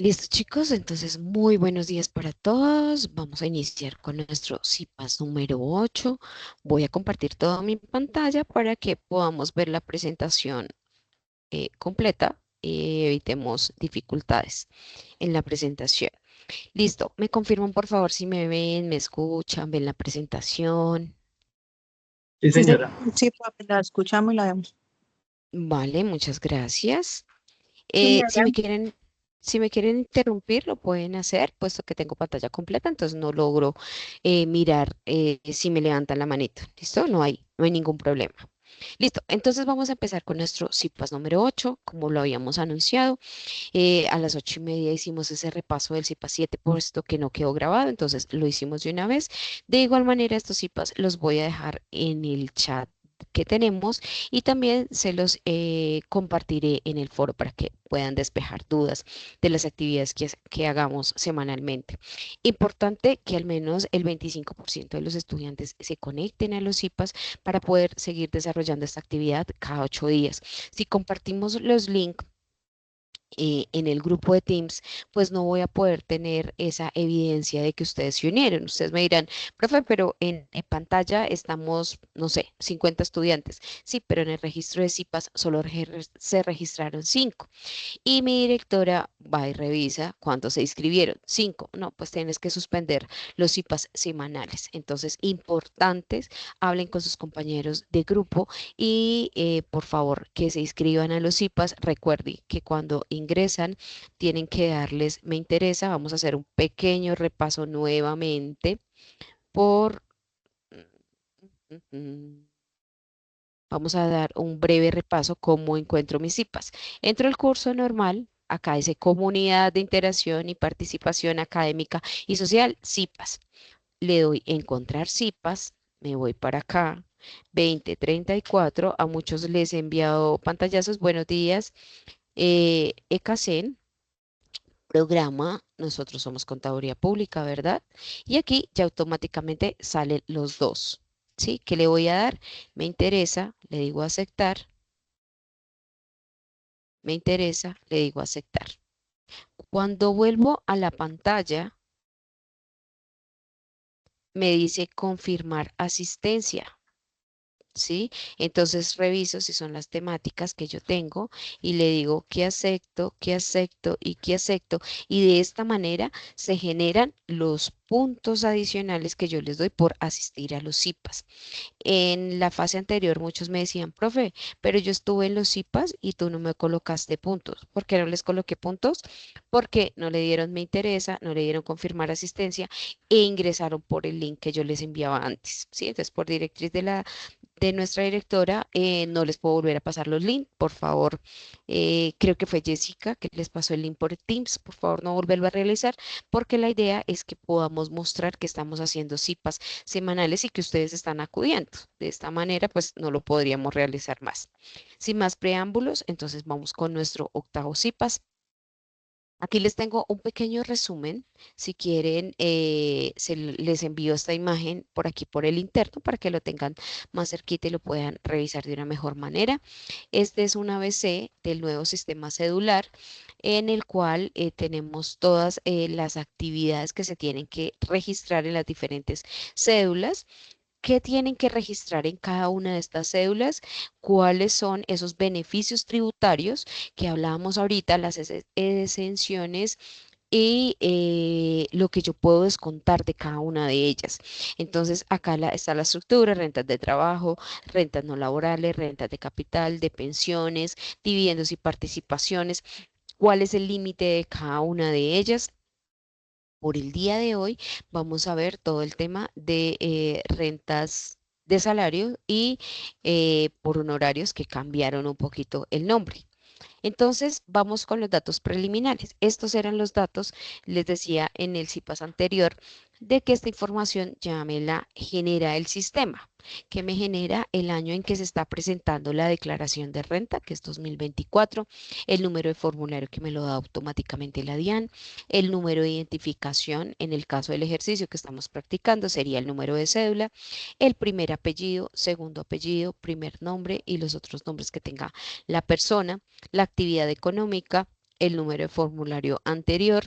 Listo, chicos, entonces muy buenos días para todos. Vamos a iniciar con nuestro CIPAS número 8. Voy a compartir toda mi pantalla para que podamos ver la presentación completa y evitemos dificultades en la presentación. Listo, me confirman por favor si me ven, me escuchan, ven la presentación. Sí, Sí, señora. sí, papi, la escuchamos y la vemos. Vale, muchas gracias. Sí, Si me Miriam. quieren, si me quieren interrumpir, lo pueden hacer, puesto que tengo pantalla completa, entonces no logro mirar si me levantan la manito. ¿Listo? No hay ningún problema. Listo, entonces vamos a empezar con nuestro CIPAS número 8, como lo habíamos anunciado. A las 8:30 hicimos ese repaso del CIPAS 7, puesto que no quedó grabado, entonces lo hicimos de una vez. De igual manera, estos CIPAS los voy a dejar en el chat que tenemos y también se los compartiré en el foro para que puedan despejar dudas de las actividades que hagamos semanalmente. Importante que al menos el 25% de los estudiantes se conecten a los CIPAS para poder seguir desarrollando esta actividad cada 8 días. Si compartimos los links en el grupo de Teams, pues no voy a poder tener esa evidencia de que ustedes se unieron. Ustedes me dirán, profe, pero en pantalla estamos, no sé, 50 estudiantes. Sí, pero en el registro de CIPAS solo se registraron 5. Y mi directora va y revisa cuántos se inscribieron. 5. No, pues tienes que suspender los IPAs semanales. Entonces, importantes, hablen con sus compañeros de grupo y por favor que se inscriban a los IPAs. Recuerden que cuando ingresan tienen que darles me interesa. Vamos a hacer un pequeño repaso nuevamente por... Vamos a dar un breve repaso cómo encuentro mis CIPAs. Entro al curso normal, acá dice Comunidad de Interacción y Participación Académica y Social, CIPAs. Le doy Encontrar CIPAs, me voy para acá, 2034, a muchos les he enviado pantallazos, buenos días, ECACEN, programa, nosotros somos Contaduría Pública, ¿verdad? Y aquí ya automáticamente salen los dos, ¿sí? ¿Qué le voy a dar? Me interesa, le digo aceptar. Me interesa, le digo aceptar. Cuando vuelvo a la pantalla, me dice confirmar asistencia. ¿Sí? Entonces reviso si son las temáticas que yo tengo y le digo qué acepto y qué acepto. Y de esta manera se generan los puntos adicionales que yo les doy por asistir a los CIPAS. En la fase anterior muchos me decían, profe, pero yo estuve en los CIPAS y tú no me colocaste puntos. ¿Por qué no les coloqué puntos? Porque no le dieron me interesa, no le dieron confirmar asistencia e ingresaron por el link que yo les enviaba antes. ¿Sí? Entonces, por directriz de nuestra directora, no les puedo volver a pasar los links, por favor. Creo que fue Jessica que les pasó el link por Teams, por favor no volverlo a realizar, porque la idea es que podamos mostrar que estamos haciendo CIPAS semanales y que ustedes están acudiendo. De esta manera, pues no lo podríamos realizar más. Sin más preámbulos, entonces vamos con nuestro octavo CIPAS. Aquí les tengo un pequeño resumen. Si quieren, les envío esta imagen por aquí por el interno para que lo tengan más cerquita y lo puedan revisar de una mejor manera. Este es un ABC del nuevo sistema cedular en el cual tenemos todas las actividades que se tienen que registrar en las diferentes cédulas. ¿Qué tienen que registrar en cada una de estas cédulas? ¿Cuáles son esos beneficios tributarios que hablábamos ahorita, las exenciones y lo que yo puedo descontar de cada una de ellas? Entonces, acá está la estructura, rentas de trabajo, rentas no laborales, rentas de capital, de pensiones, dividendos y participaciones. ¿Cuál es el límite de cada una de ellas? Por el día de hoy vamos a ver todo el tema de rentas de salario y por honorarios que cambiaron un poquito el nombre. Entonces, vamos con los datos preliminares. Estos eran los datos, les decía en el CIPAS anterior, de que esta información ya me la genera el sistema, que me genera el año en que se está presentando la declaración de renta, que es 2024, el número de formulario que me lo da automáticamente la DIAN, el número de identificación, en el caso del ejercicio que estamos practicando, sería el número de cédula, el primer apellido, segundo apellido, primer nombre y los otros nombres que tenga la persona, la actividad económica, el número de formulario anterior.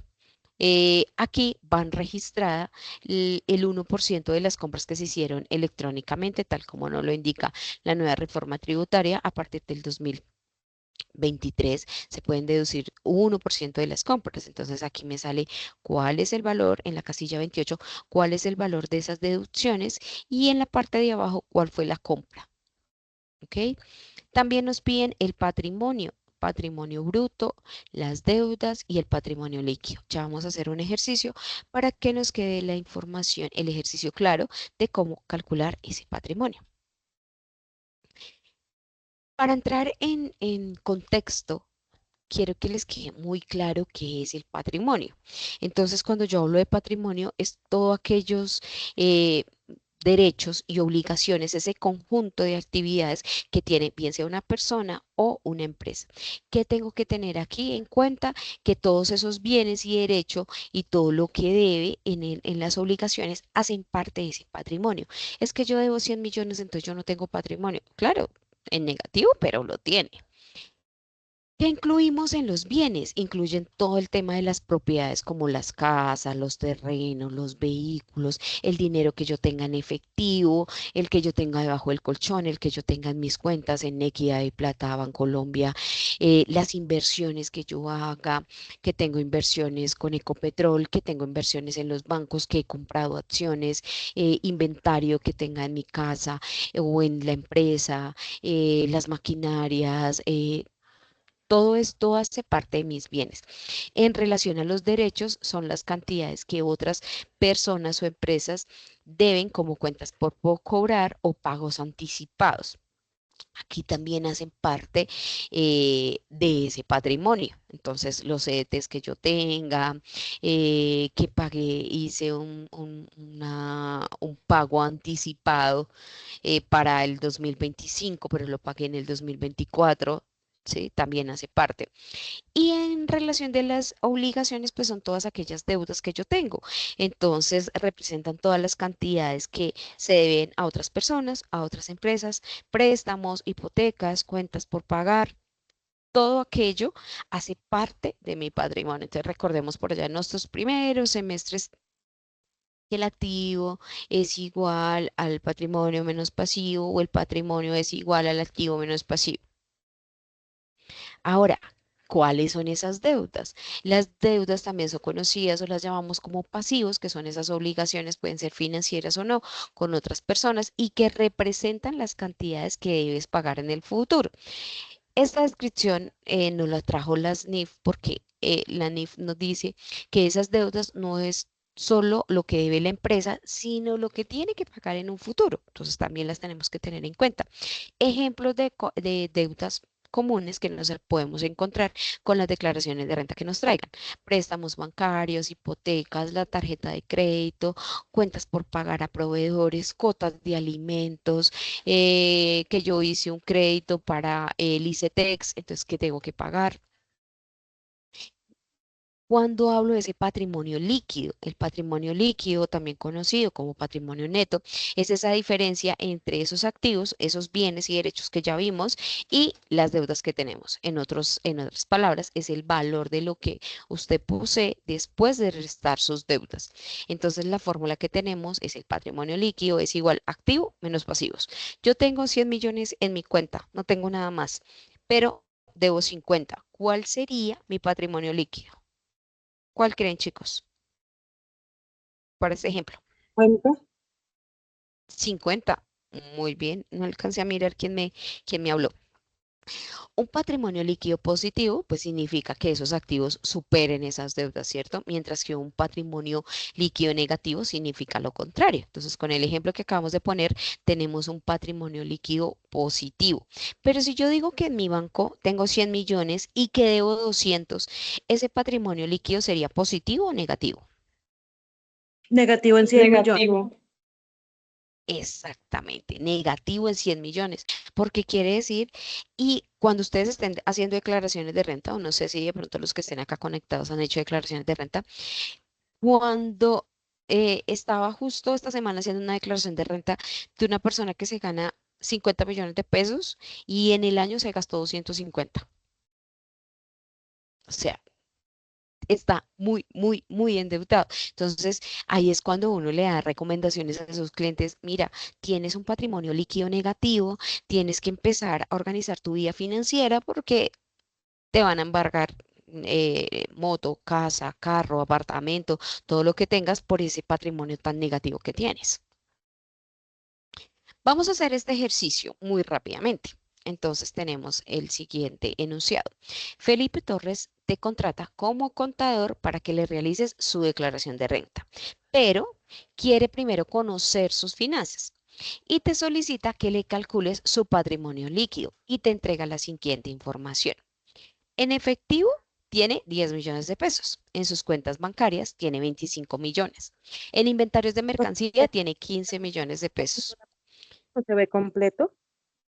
Aquí van registrada el 1% de las compras que se hicieron electrónicamente, tal como nos lo indica la nueva reforma tributaria a partir del 2023 se pueden deducir 1% de las compras. Entonces aquí me sale cuál es el valor en la casilla 28, cuál es el valor de esas deducciones y en la parte de abajo cuál fue la compra. ¿Ok? También nos piden el patrimonio, patrimonio bruto, las deudas y el patrimonio líquido. Ya vamos a hacer un ejercicio para que nos quede la información, el ejercicio claro de cómo calcular ese patrimonio. Para entrar en contexto, quiero que les quede muy claro qué es el patrimonio. Entonces, cuando yo hablo de patrimonio, es todos aquellos eh, derechos y obligaciones, ese conjunto de actividades que tiene bien sea una persona o una empresa. ¿Qué tengo que tener aquí en cuenta? Que todos esos bienes y derechos y todo lo que debe en las obligaciones hacen parte de ese patrimonio. Es que yo debo 100 millones, entonces yo no tengo patrimonio. Claro, en negativo, pero lo tiene. ¿Qué incluimos en los bienes? Incluyen todo el tema de las propiedades como las casas, los terrenos, los vehículos, el dinero que yo tenga en efectivo, el que yo tenga debajo del colchón, el que yo tenga en mis cuentas en Equidad y Plata, Bancolombia, las inversiones que yo haga, que tengo inversiones con Ecopetrol, que tengo inversiones en los bancos, que he comprado acciones, inventario que tenga en mi casa o en la empresa, las maquinarias. Todo esto hace parte de mis bienes. En relación a los derechos, son las cantidades que otras personas o empresas deben como cuentas por cobrar o pagos anticipados. Aquí también hacen parte de ese patrimonio. Entonces, los CDTs que yo tenga, que pagué, hice un pago anticipado para el 2025, pero lo pagué en el 2024. Sí, también hace parte. Y en relación de las obligaciones, pues son todas aquellas deudas que yo tengo. Entonces, representan todas las cantidades que se deben a otras personas, a otras empresas, préstamos, hipotecas, cuentas por pagar. Todo aquello hace parte de mi patrimonio. Entonces, recordemos por allá en nuestros primeros semestres que el activo es igual al patrimonio menos pasivo o el patrimonio es igual al activo menos pasivo. Ahora, ¿cuáles son esas deudas? Las deudas también son conocidas o las llamamos como pasivos, que son esas obligaciones, pueden ser financieras o no, con otras personas y que representan las cantidades que debes pagar en el futuro. Esta descripción nos la trajo las NIF porque la NIF nos dice que esas deudas no es solo lo que debe la empresa, sino lo que tiene que pagar en un futuro. Entonces también las tenemos que tener en cuenta. Ejemplos de deudas comunes que nos podemos encontrar con las declaraciones de renta que nos traigan. Préstamos bancarios, hipotecas, la tarjeta de crédito, cuentas por pagar a proveedores, cuotas de alimentos, que yo hice un crédito para el ICETEX, entonces que tengo que pagar. Cuando hablo de ese patrimonio líquido, el patrimonio líquido, también conocido como patrimonio neto, es esa diferencia entre esos activos, esos bienes y derechos que ya vimos y las deudas que tenemos. En otras palabras, es el valor de lo que usted posee después de restar sus deudas. Entonces, la fórmula que tenemos es el patrimonio líquido es igual activo menos pasivos. Yo tengo 100 millones en mi cuenta, no tengo nada más, pero debo 50. ¿Cuál sería mi patrimonio líquido? ¿Cuál creen, chicos? Para este ejemplo, Cuenta. 50. Muy bien, no alcancé a mirar quién me habló. Un patrimonio líquido positivo, pues significa que esos activos superen esas deudas, ¿cierto? Mientras que un patrimonio líquido negativo significa lo contrario. Entonces, con el ejemplo que acabamos de poner, tenemos un patrimonio líquido positivo. Pero si yo digo que en mi banco tengo 100 millones y que debo 200, ¿ese patrimonio líquido sería positivo o negativo? Negativo en 100 millones. Negativo. Exactamente, negativo en 100 millones, porque quiere decir, y cuando ustedes estén haciendo declaraciones de renta, o no sé si de pronto los que estén acá conectados han hecho declaraciones de renta, cuando estaba justo esta semana haciendo una declaración de renta de una persona que se gana 50 millones de pesos y en el año se gastó 250. O sea, está muy, muy, muy endeudado. Entonces, ahí es cuando uno le da recomendaciones a sus clientes. Mira, tienes un patrimonio líquido negativo, tienes que empezar a organizar tu vida financiera porque te van a embargar moto, casa, carro, apartamento, todo lo que tengas por ese patrimonio tan negativo que tienes. Vamos a hacer este ejercicio muy rápidamente. Entonces tenemos el siguiente enunciado. Felipe Torres te contrata como contador para que le realices su declaración de renta, pero quiere primero conocer sus finanzas y te solicita que le calcules su patrimonio líquido y te entrega la siguiente información. En efectivo, tiene 10 millones de pesos. En sus cuentas bancarias tiene 25 millones. En inventarios de No, mercancía tiene 15 millones de pesos. no se ve completo.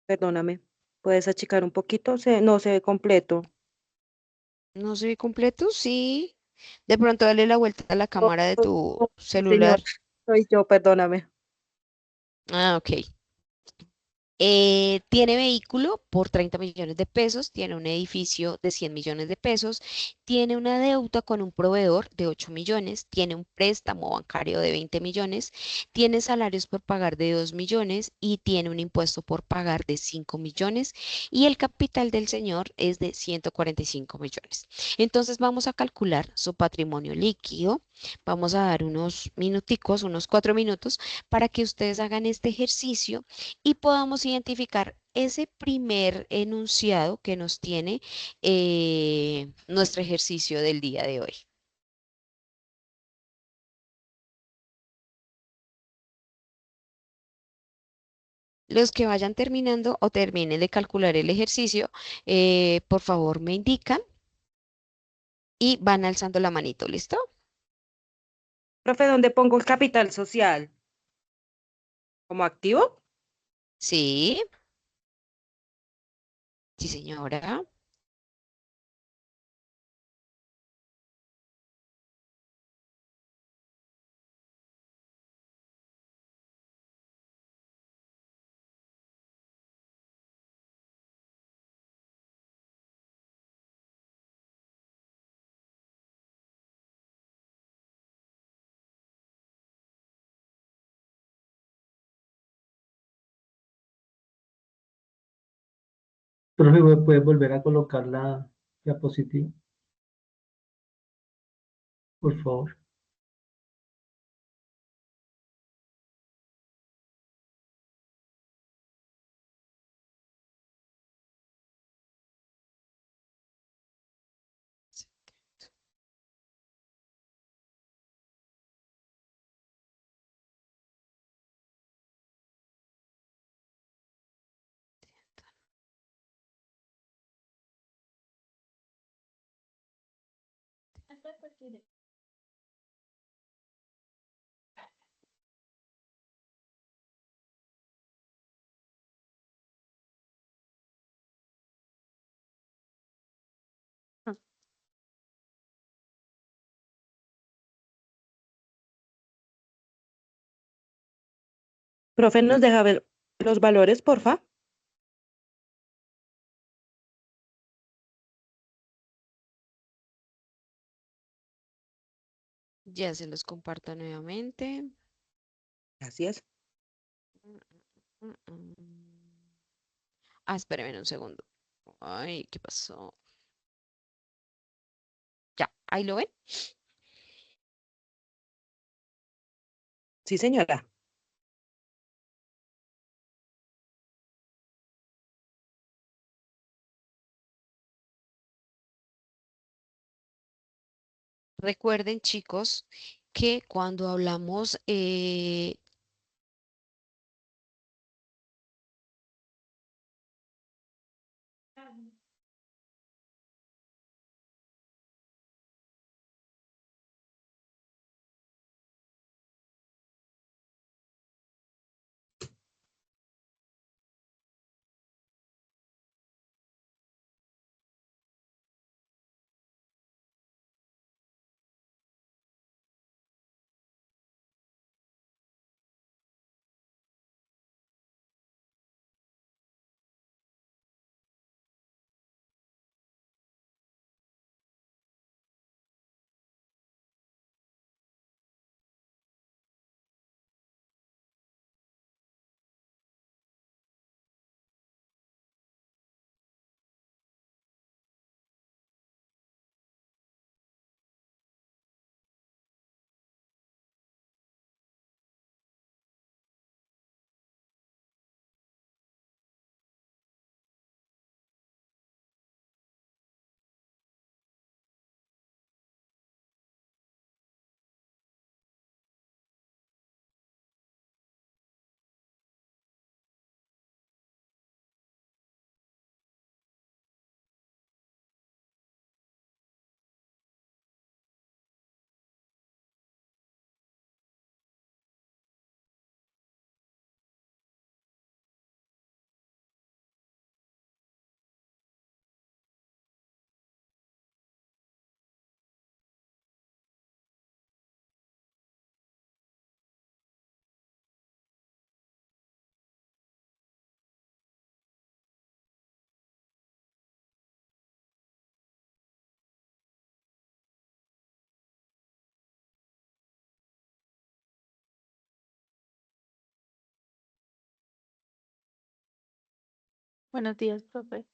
Perdóname. ¿Puedes achicar un poquito? No se ve completo. ¿No se ve completo? Sí. De pronto dale la vuelta a la Oh, cámara de oh, tu oh, sí, celular. señor. Soy yo, perdóname. Ah, ok. Tiene vehículo por 30 millones de pesos, tiene un edificio de 100 millones de pesos, tiene una deuda con un proveedor de 8 millones, tiene un préstamo bancario de 20 millones, tiene salarios por pagar de 2 millones y tiene un impuesto por pagar de 5 millones y el capital del señor es de 145 millones. Entonces vamos a calcular su patrimonio líquido. Vamos a dar unos minuticos, unos 4 minutos, para que ustedes hagan este ejercicio y podamos identificar ese primer enunciado que nos tiene nuestro ejercicio del día de hoy. Los que vayan terminando o terminen de calcular el ejercicio, por favor me indican y van alzando la manito, ¿listo? Profe, ¿dónde pongo el capital social? ¿Como activo? Sí, sí, señora. Profe, ¿puedes volver a colocar la diapositiva, por favor? Ah. Profe, ¿nos deja ver los valores, porfa? Ya se los comparto nuevamente. Gracias. Mm, mm, mm, mm. Ah, espérenme un segundo. Ay, ¿qué pasó? Ya, ahí lo ven. Sí, señora. Recuerden, chicos, que cuando hablamos, Buenos días, profe.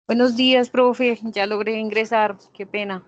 Buenos días, profe. Ya logré ingresar. Qué pena.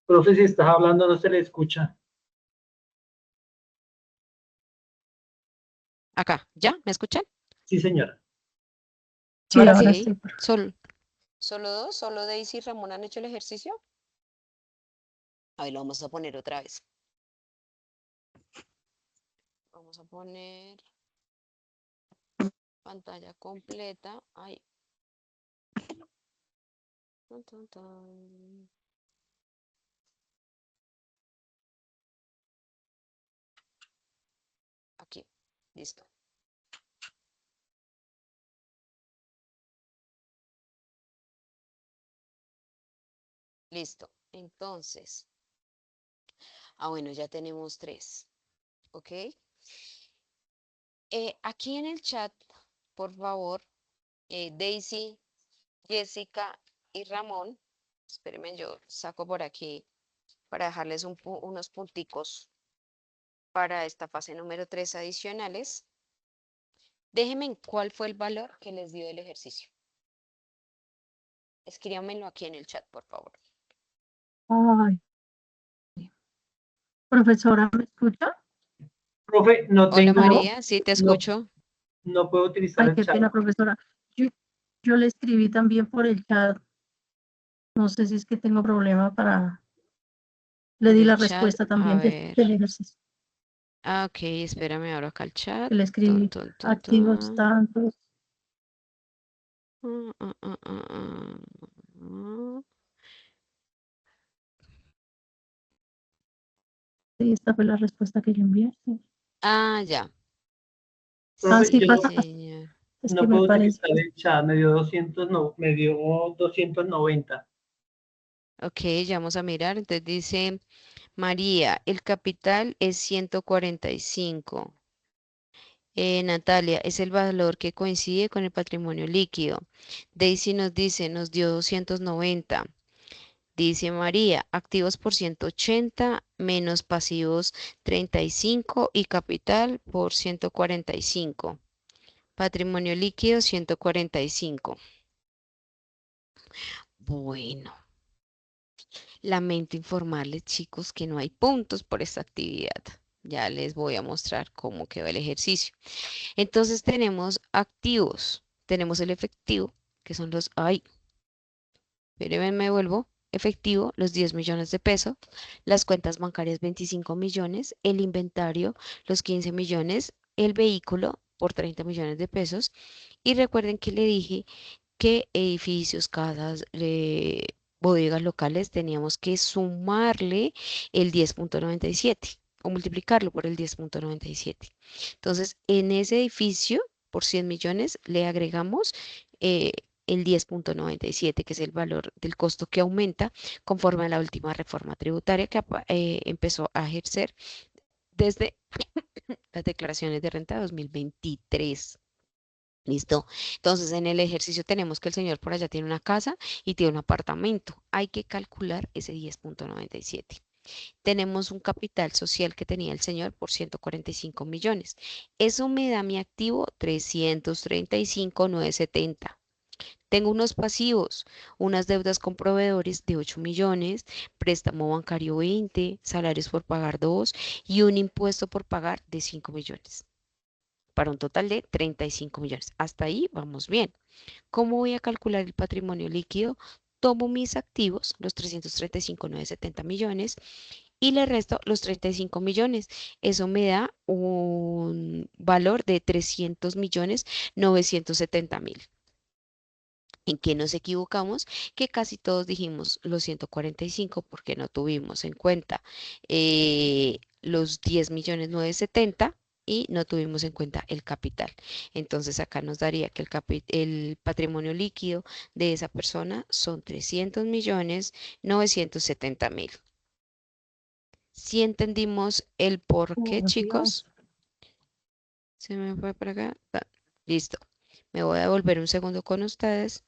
Profe, si estás hablando no se le escucha. Acá, ¿ya? ¿Me escuchan? Sí, señora. Sí, Ahora ahora sí. sí. ¿Solo dos? ¿Solo Daisy y Ramón han hecho el ejercicio? A ver, lo vamos a poner otra vez. Vamos a poner pantalla completa. Ay. Tun, tun, tun. Aquí, listo. Listo. Entonces, bueno, ya tenemos 3. ¿Ok? Aquí en el chat, por favor, Daisy, Jessica y Ramón, espérenme, yo saco por aquí para dejarles unos punticos para esta fase número 3 adicionales. Déjenme en cuál fue el valor que les dio el ejercicio. Escríbanmelo aquí en el chat, por favor. Ay, profesora, ¿me escucha? Profe, no Hola tengo, María, sí te no, escucho. no puedo utilizar Ay, el qué chat. pena, profesora. Yo le escribí también por el chat. No sé si es que tengo problema para... Le di El la chat, respuesta a también ver. del ejercicio. Ah, ok, espérame ahora acá el chat. Que le Tun, escribí tun, tun, activos tun. tantos. Ah, ah, ah, ah, ah, ah. Sí, esta fue la respuesta que yo envié. Sí. Ah, ya. Profe, sí yo pasa. Señor. Es que no me puedo parece. utilizar el chat, me dio 290. Ok, ya vamos a mirar. Entonces dice María, el capital es 145. Natalia, es el valor que coincide con el patrimonio líquido. Daisy nos dice, nos dio 290. Dice María, activos por 180 menos pasivos 35 y capital por 145. Patrimonio líquido 145. Bueno, lamento informarles, chicos, que no hay puntos por esta actividad. Ya les voy a mostrar cómo quedó el ejercicio. Entonces tenemos activos, tenemos el efectivo, que son los, ay, espérenme, me vuelvo, efectivo, los 10 millones de pesos, las cuentas bancarias 25 millones, el inventario, los 15 millones, el vehículo por 30 millones de pesos. Y recuerden que le dije que edificios, casas, bodegas locales teníamos que sumarle el 10,97 o multiplicarlo por el 10,97. Entonces, en ese edificio, por 100 millones, le agregamos eh, el 10,97, que es el valor del costo que aumenta conforme a la última reforma tributaria que empezó a ejercer desde las declaraciones de renta de 2023. ¿Listo? Entonces, en el ejercicio tenemos que el señor por allá tiene una casa y tiene un apartamento. Hay que calcular ese 10,97. Tenemos un capital social que tenía el señor por 145 millones. Eso me da mi activo 335,970. Tengo unos pasivos, unas deudas con proveedores de 8 millones, préstamo bancario 20, salarios por pagar 2 y un impuesto por pagar de 5 millones, para un total de 35 millones. Hasta ahí vamos bien. ¿Cómo voy a calcular el patrimonio líquido? Tomo mis activos, los 335,970 millones, y le resto los 35 millones. Eso me da un valor de 300,970,000. ¿En qué nos equivocamos? Que casi todos dijimos los 145 porque no tuvimos en cuenta los 10,970,000 y no tuvimos en cuenta el capital. Entonces acá nos daría que el patrimonio líquido de esa persona son 300,970,000. Si entendimos el por qué, Oh, chicos, Dios. se me fue para acá. Listo. Me voy a devolver un segundo con ustedes.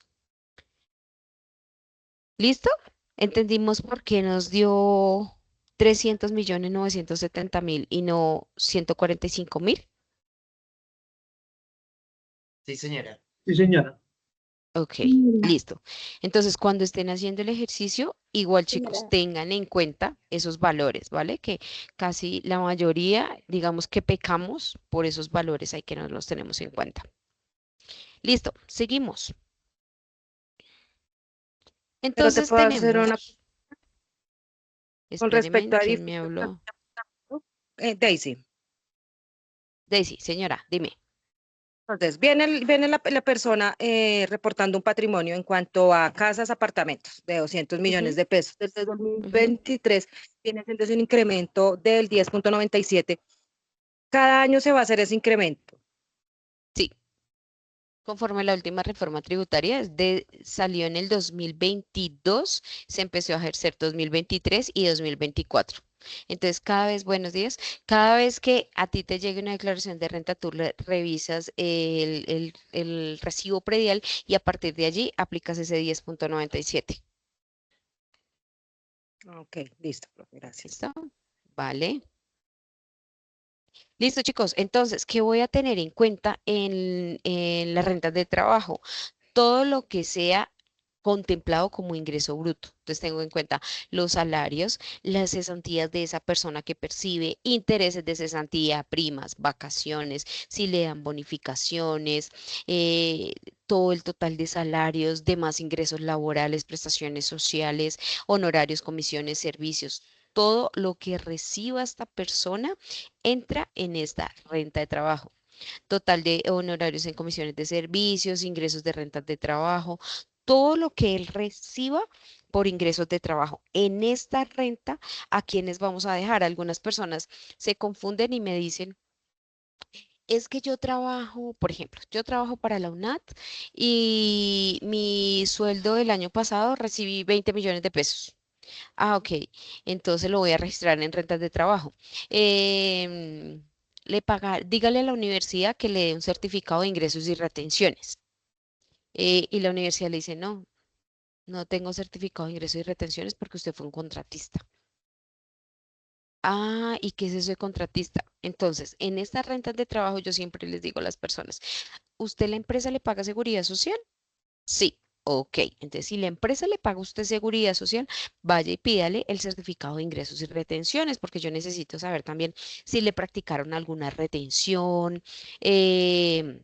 ¿Listo? Entendimos por qué nos dio 300,970,000 y no 145,000. Sí, señora. Sí, señora. Ok, Mira, listo. Entonces, cuando estén haciendo el ejercicio, igual chicos, señora. tengan en cuenta esos valores, ¿vale? Que casi la mayoría, digamos que pecamos por esos valores, hay que no los tenemos en cuenta. Listo, seguimos. Pero te Entonces puedo hacer una tenemos, con espérenme, respecto a ¿quién me edificios. habló? Daisy. Daisy, señora, dime. Entonces, viene la persona reportando un patrimonio en cuanto a casas, apartamentos de 200 millones Ujú, de pesos. Desde ujú. 2023 viene siendo un incremento del 10,97. Cada año se va a hacer ese incremento. Sí, conforme a la última reforma tributaria, salió en el 2022, se empezó a ejercer 2023 y 2024. Entonces, cada vez, buenos días, cada vez que a ti te llegue una declaración de renta, tú revisas el recibo predial y a partir de allí aplicas ese 10,97. Ok, listo, profe, gracias. ¿Listo? Vale. Listo, chicos. Entonces, ¿qué voy a tener en cuenta en las rentas de trabajo? Todo lo que sea contemplado como ingreso bruto. Entonces tengo en cuenta los salarios, las cesantías de esa persona que percibe, intereses de cesantía, primas, vacaciones, si le dan bonificaciones, todo el total de salarios, demás ingresos laborales, prestaciones sociales, honorarios, comisiones, servicios. Todo lo que reciba esta persona entra en esta renta de trabajo. Total de honorarios en comisiones de servicios, ingresos de rentas de trabajo, todo lo que él reciba por ingresos de trabajo. En esta renta, ¿a quiénes vamos a dejar? Algunas personas se confunden y me dicen, es que yo trabajo, por ejemplo, yo trabajo para la UNAT y mi sueldo del año pasado recibí 20 millones de pesos. Ah, ok. Entonces lo voy a registrar en rentas de trabajo. Em, dígale a la universidad que le dé un certificado de ingresos y retenciones. Y la universidad le dice, no, no tengo certificado de ingresos y retenciones porque usted fue un contratista. Ah, ¿y qué es eso de contratista? Entonces, en estas rentas de trabajo yo siempre les digo a las personas, ¿usted la empresa le paga seguridad social? Sí. Ok, entonces si la empresa le paga a usted seguridad social, vaya y pídale el certificado de ingresos y retenciones, porque yo necesito saber también si le practicaron alguna retención, em,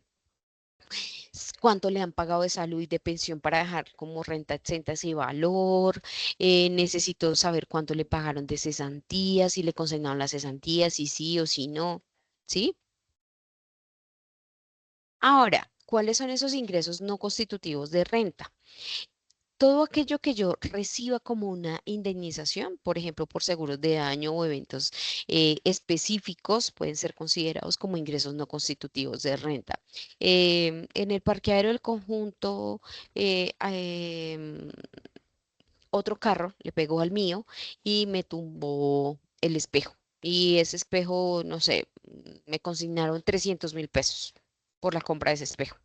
cuánto le han pagado de salud y de pensión para dejar como renta exenta ese valor. Necesito saber cuánto le pagaron de cesantías, si le consignaron las cesantías, si sí o si no. ¿Sí? Ahora, ¿cuáles son esos ingresos no constitutivos de renta? Todo aquello que yo reciba como una indemnización, por ejemplo, por seguros de daño o eventos específicos, pueden ser considerados como ingresos no constitutivos de renta. En el parqueadero del conjunto, otro carro le pegó al mío y me tumbó el espejo. Y ese espejo, no sé, me consignaron 300.000 pesos por la compra de ese espejo.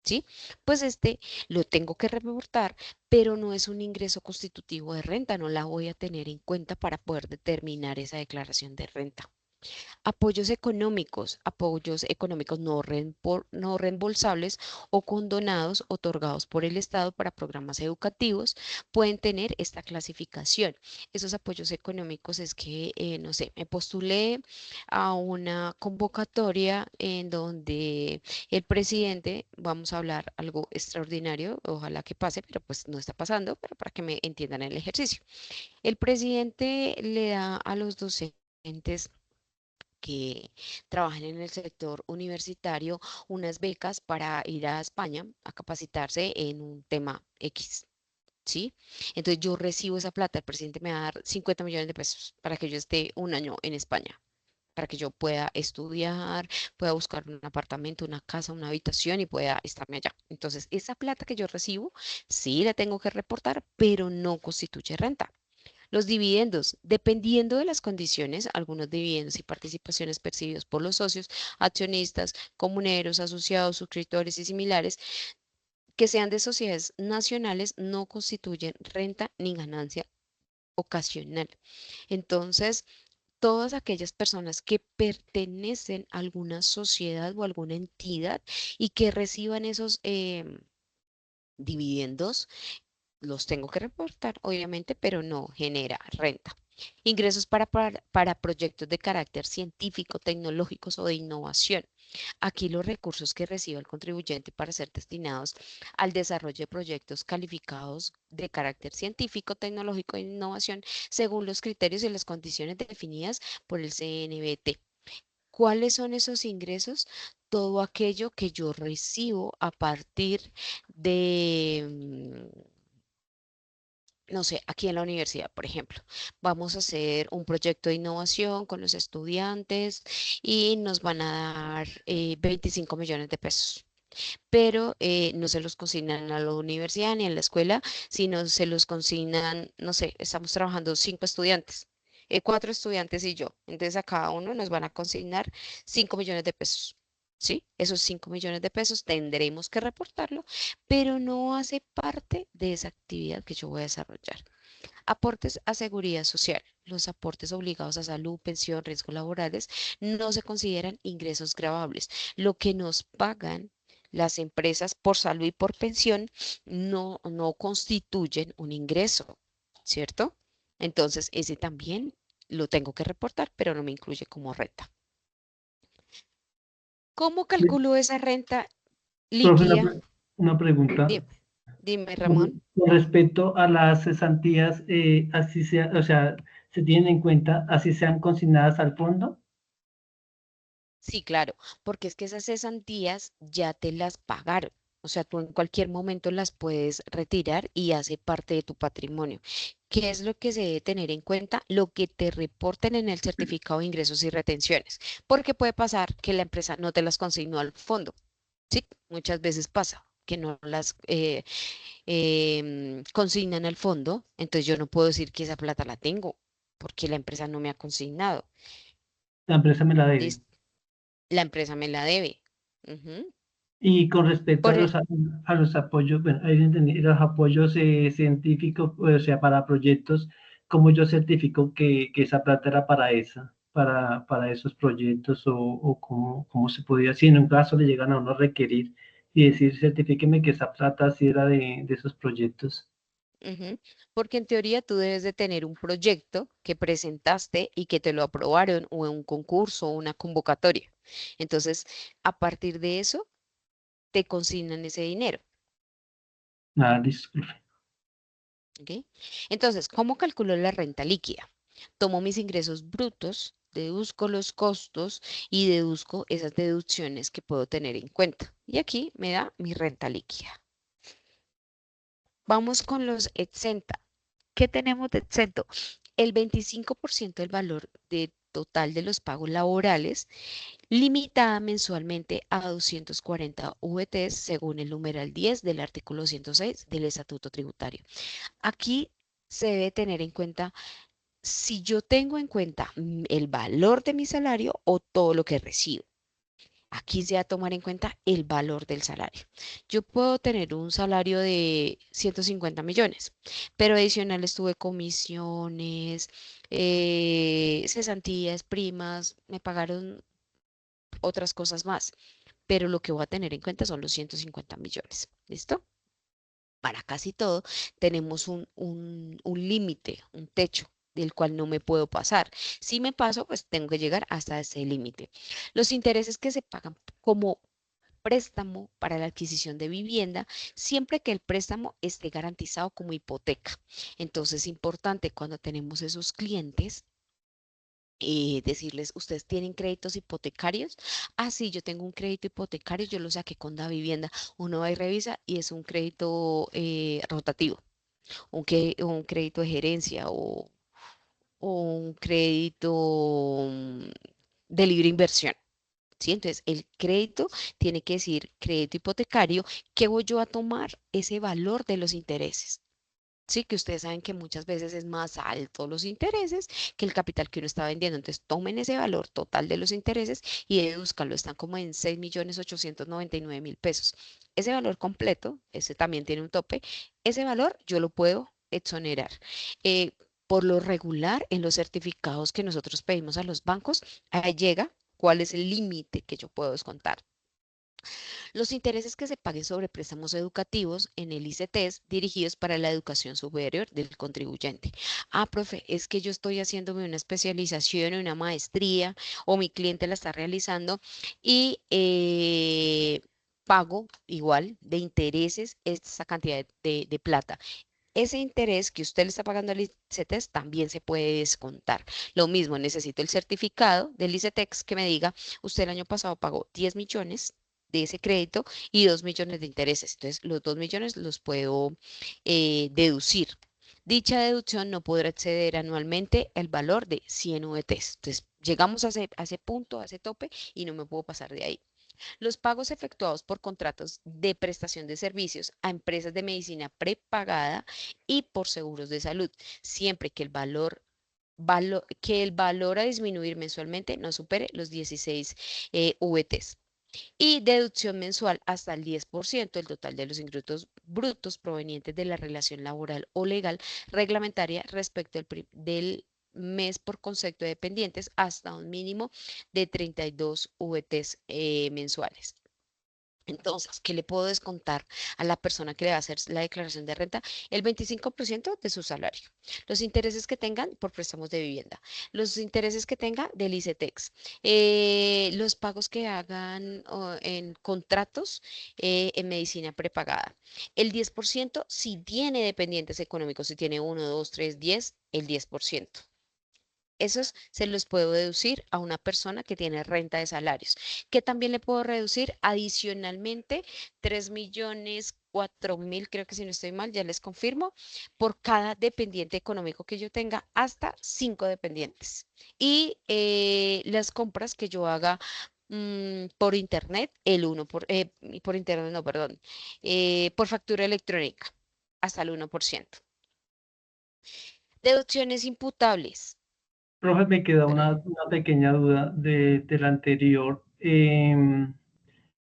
¿Sí? Pues este lo tengo que reportar, pero no es un ingreso constitutivo de renta, no la voy a tener en cuenta para poder determinar esa declaración de renta. Apoyos económicos no reembolsables o condonados otorgados por el Estado para programas educativos pueden tener esta clasificación. Esos apoyos económicos es que, no sé, me postulé a una convocatoria en donde el presidente, vamos a hablar algo extraordinario, ojalá que pase, pero pues no está pasando, pero para que me entiendan el ejercicio. El presidente le da a los docentes que trabajan en el sector universitario unas becas para ir a España a capacitarse en un tema X. ¿Sí? Entonces yo recibo esa plata, el presidente me va a dar 50 millones de pesos para que yo esté un año en España, para que yo pueda estudiar, pueda buscar un apartamento, una casa, una habitación y pueda estarme allá. Entonces, esa plata que yo recibo, sí la tengo que reportar, pero no constituye renta. Los dividendos, dependiendo de las condiciones, algunos dividendos y participaciones percibidos por los socios, accionistas, comuneros, asociados, suscriptores y similares, que sean de sociedades nacionales, no constituyen renta ni ganancia ocasional. Entonces, todas aquellas personas que pertenecen a alguna sociedad o alguna entidad y que reciban esos dividendos, los tengo que reportar, obviamente, pero no genera renta. Ingresos para proyectos de carácter científico, tecnológicos o de innovación. Aquí los recursos que reciba el contribuyente para ser destinados al desarrollo de proyectos calificados de carácter científico, tecnológico e innovación según los criterios y las condiciones definidas por el CNBT. ¿Cuáles son esos ingresos? Todo aquello que yo recibo a partir de no sé, aquí en la universidad, por ejemplo, vamos a hacer un proyecto de innovación con los estudiantes y nos van a dar 25 millones de pesos, pero no se los consignan a la universidad ni a la escuela, sino se los consignan, no sé, estamos trabajando 5 estudiantes. 4 estudiantes y yo. Entonces a cada uno nos van a consignar 5 millones de pesos. ¿Sí? Esos 5 millones de pesos tendremos que reportarlo, pero no hace parte de esa actividad que yo voy a desarrollar. Aportes a seguridad social. Los aportes obligados a salud, pensión, riesgos laborales no se consideran ingresos gravables. Lo que nos pagan las empresas por salud y por pensión no constituyen un ingreso, ¿cierto? Entonces, ese también lo tengo que reportar, pero no me incluye como renta. ¿Cómo Sí, calculo esa renta profe, líquida? Una pregunta. Dime, Ramón. Con respecto a las cesantías, así sea, o sea, se tienen en cuenta, así sean consignadas al fondo. Sí, claro, porque es que esas cesantías ya te las pagaron. O sea, tú en cualquier momento las puedes retirar y hace parte de tu patrimonio. ¿Qué es lo que se debe tener en cuenta? Lo que te reporten en el certificado de ingresos y retenciones, porque puede pasar que la empresa no te las consignó al fondo. Sí, muchas veces pasa que no las consignan al fondo, entonces yo no puedo decir que esa plata la tengo porque la empresa no me ha consignado. La empresa me la debe. La empresa me la debe. Ujú. Y con respecto Por, e- a los apoyos, bueno, ahí entendí, los apoyos científicos, o sea, para proyectos, ¿cómo yo certifico que esa plata era para para esos proyectos o cómo se podía, si en un caso le llegan a uno a requerir y decir, certifíqueme que esa plata sí era de esos proyectos? Ujú. Porque en teoría tú debes de tener un proyecto que presentaste y que te lo aprobaron o en un concurso o una convocatoria. Entonces, a partir de eso, te consignan ese dinero. Nada, disculpe. ¿Ok? Entonces, ¿cómo calculo la renta líquida? Tomo mis ingresos brutos, deduzco los costos y deduzco esas deducciones que puedo tener en cuenta. Y aquí me da mi renta líquida. Vamos con los exenta. ¿Qué tenemos de exento? El 25% del valor total de los pagos laborales, limitada mensualmente a 240 VTs según el numeral 10 del artículo 106 del Estatuto Tributario. Aquí se debe tener en cuenta si yo tengo en cuenta el valor de mi salario o todo lo que recibo. Aquí se va a tomar en cuenta el valor del salario. Yo puedo tener un salario de 150 millones, pero adicionales tuve comisiones, cesantías, primas, me pagaron otras cosas más, pero lo que voy a tener en cuenta son los 150 millones. ¿Listo? Para casi todo tenemos un límite, un techo del cual no me puedo pasar. Si me paso, pues tengo que llegar hasta ese límite. Los intereses que se pagan como préstamo para la adquisición de vivienda, siempre que el préstamo esté garantizado como hipoteca. Entonces, es importante cuando tenemos esos clientes. Decirles, ¿ustedes tienen créditos hipotecarios? Ah, sí, yo tengo un crédito hipotecario, yo lo saqué con la vivienda. Uno va y revisa y es un crédito rotativo, un crédito de gerencia o un crédito de libre inversión. ¿Sí? Entonces, el crédito tiene que decir crédito hipotecario, que voy yo a tomar ese valor de los intereses. Sí, que ustedes saben que muchas veces es más alto los intereses que el capital que uno está vendiendo. Entonces, tomen ese valor total de los intereses y dedúzcanlo. Están como en 6.899.000 pesos. Ese valor completo, ese también tiene un tope. Ese valor yo lo puedo exonerar. Eh, por lo regular, en los certificados que nosotros pedimos a los bancos, ahí llega cuál es el límite que yo puedo descontar. Los intereses que se paguen sobre préstamos educativos en el ICTs dirigidos para la educación superior del contribuyente. Ah, profe, es que yo estoy haciéndome una especialización, una maestría o mi cliente la está realizando y pago igual de intereses esta cantidad de plata. Ese interés que usted le está pagando al ICETEX también se puede descontar. Lo mismo, necesito el certificado del ICETEX que me diga, usted el año pasado pagó 10 millones de ese crédito y 2 millones de intereses. Entonces, los 2 millones los puedo deducir. Dicha deducción no podrá exceder anualmente el valor de 100 VTs. Entonces, llegamos a ese punto, a ese tope y no me puedo pasar de ahí. Los pagos efectuados por contratos de prestación de servicios a empresas de medicina prepagada y por seguros de salud, siempre que que el valor a disminuir mensualmente no supere los 16 VTs. Y deducción mensual hasta el 10% del total de los ingresos brutos provenientes de la relación laboral o legal reglamentaria respecto del mes por concepto de dependientes hasta un mínimo de 32 VTs mensuales. Entonces, ¿qué le puedo descontar a la persona que le va a hacer la declaración de renta? El 25% de su salario. Los intereses que tengan por préstamos de vivienda. Los intereses que tenga del ICETEX. Los pagos que hagan en contratos en medicina prepagada. El 10% si tiene dependientes económicos, si tiene 1, 2, 3, 10, el 10%. Esos se los puedo deducir a una persona que tiene renta de salarios, que también le puedo reducir adicionalmente 3.004.000, creo que si no estoy mal, ya les confirmo, por cada dependiente económico que yo tenga, hasta 5 dependientes. Y las compras que yo haga por internet, por internet, no, perdón, por factura electrónica, hasta el 1%. Deducciones imputables. Profe, me queda Espérame. una pequeña duda de la anterior. En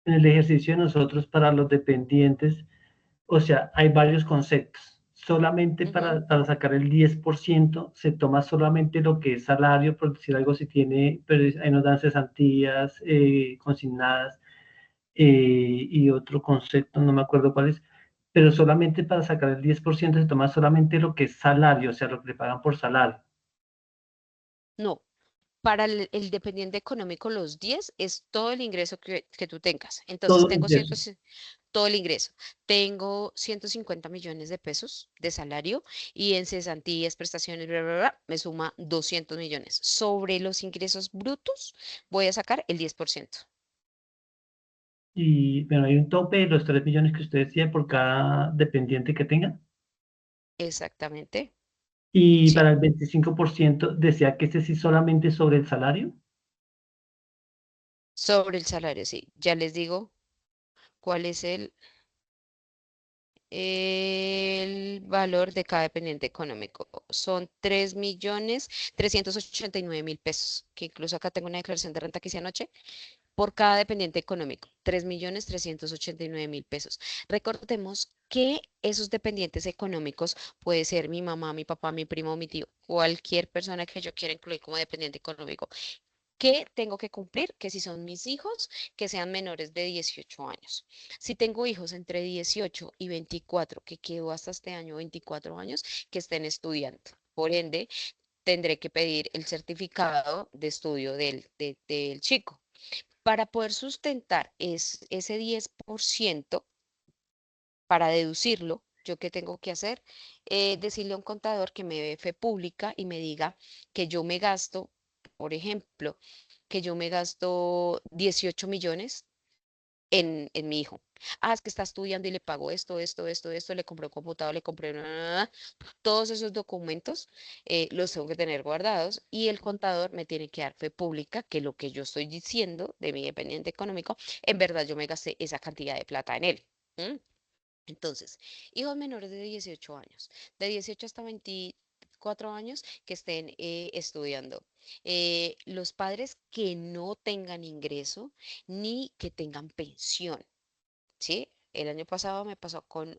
el ejercicio de nosotros para los dependientes, o sea, hay varios conceptos. Solamente Ujú. para sacar el 10% se toma solamente lo que es salario, por decir algo, si tiene, pero ahí nos dan cesantías consignadas y otro concepto, no me acuerdo cuál es, pero solamente para sacar el 10% se toma solamente lo que es salario, o sea, lo que le pagan por salario. No, para el dependiente económico, los 10 es todo el ingreso que tú tengas. Entonces, Todo el ingreso. todo el ingreso. Tengo 150 millones de pesos de salario y en cesantías, prestaciones, bla, bla, bla, me suma 200 millones. Sobre los ingresos brutos, voy a sacar el 10%. Y bueno, hay un tope de los 3 millones que usted decía por cada dependiente que tenga. Exactamente. Y Sí, para el 25% decía que ese sí solamente sobre el salario. sobre el salario, sí. Ya les digo cuál es el valor de cada dependiente económico. Son 3.389.000 pesos, que incluso acá tengo una declaración de renta que hice anoche, por cada dependiente económico, 3.389.000 pesos. Recordemos que esos dependientes económicos puede ser mi mamá, mi papá, mi primo, mi tío, cualquier persona que yo quiera incluir como dependiente económico. ¿Qué tengo que cumplir? Que si son mis hijos, que sean menores de 18 años. Si tengo hijos entre 18 y 24, que quedó hasta este año 24 años, que estén estudiando. Por ende, tendré que pedir el certificado de estudio del chico. Para poder sustentar ese 10%, para deducirlo, ¿yo qué tengo que hacer? Decirle a un contador que me dé fe pública y me diga que yo me gasto, por ejemplo, que yo me gasto 18 millones en mi hijo. Ah, es que está estudiando y le pago esto, esto, esto, esto, le compré un computador, le compré todos esos documentos los tengo que tener guardados y el contador me tiene que dar fe pública que lo que yo estoy diciendo de mi dependiente económico, en verdad yo me gasté esa cantidad de plata en él. ¿M? Entonces, hijos menores de 18 años, de 18 hasta 24 años que estén estudiando. Los padres que no tengan ingreso ni que tengan pensión, ¿sí? El año pasado me pasó con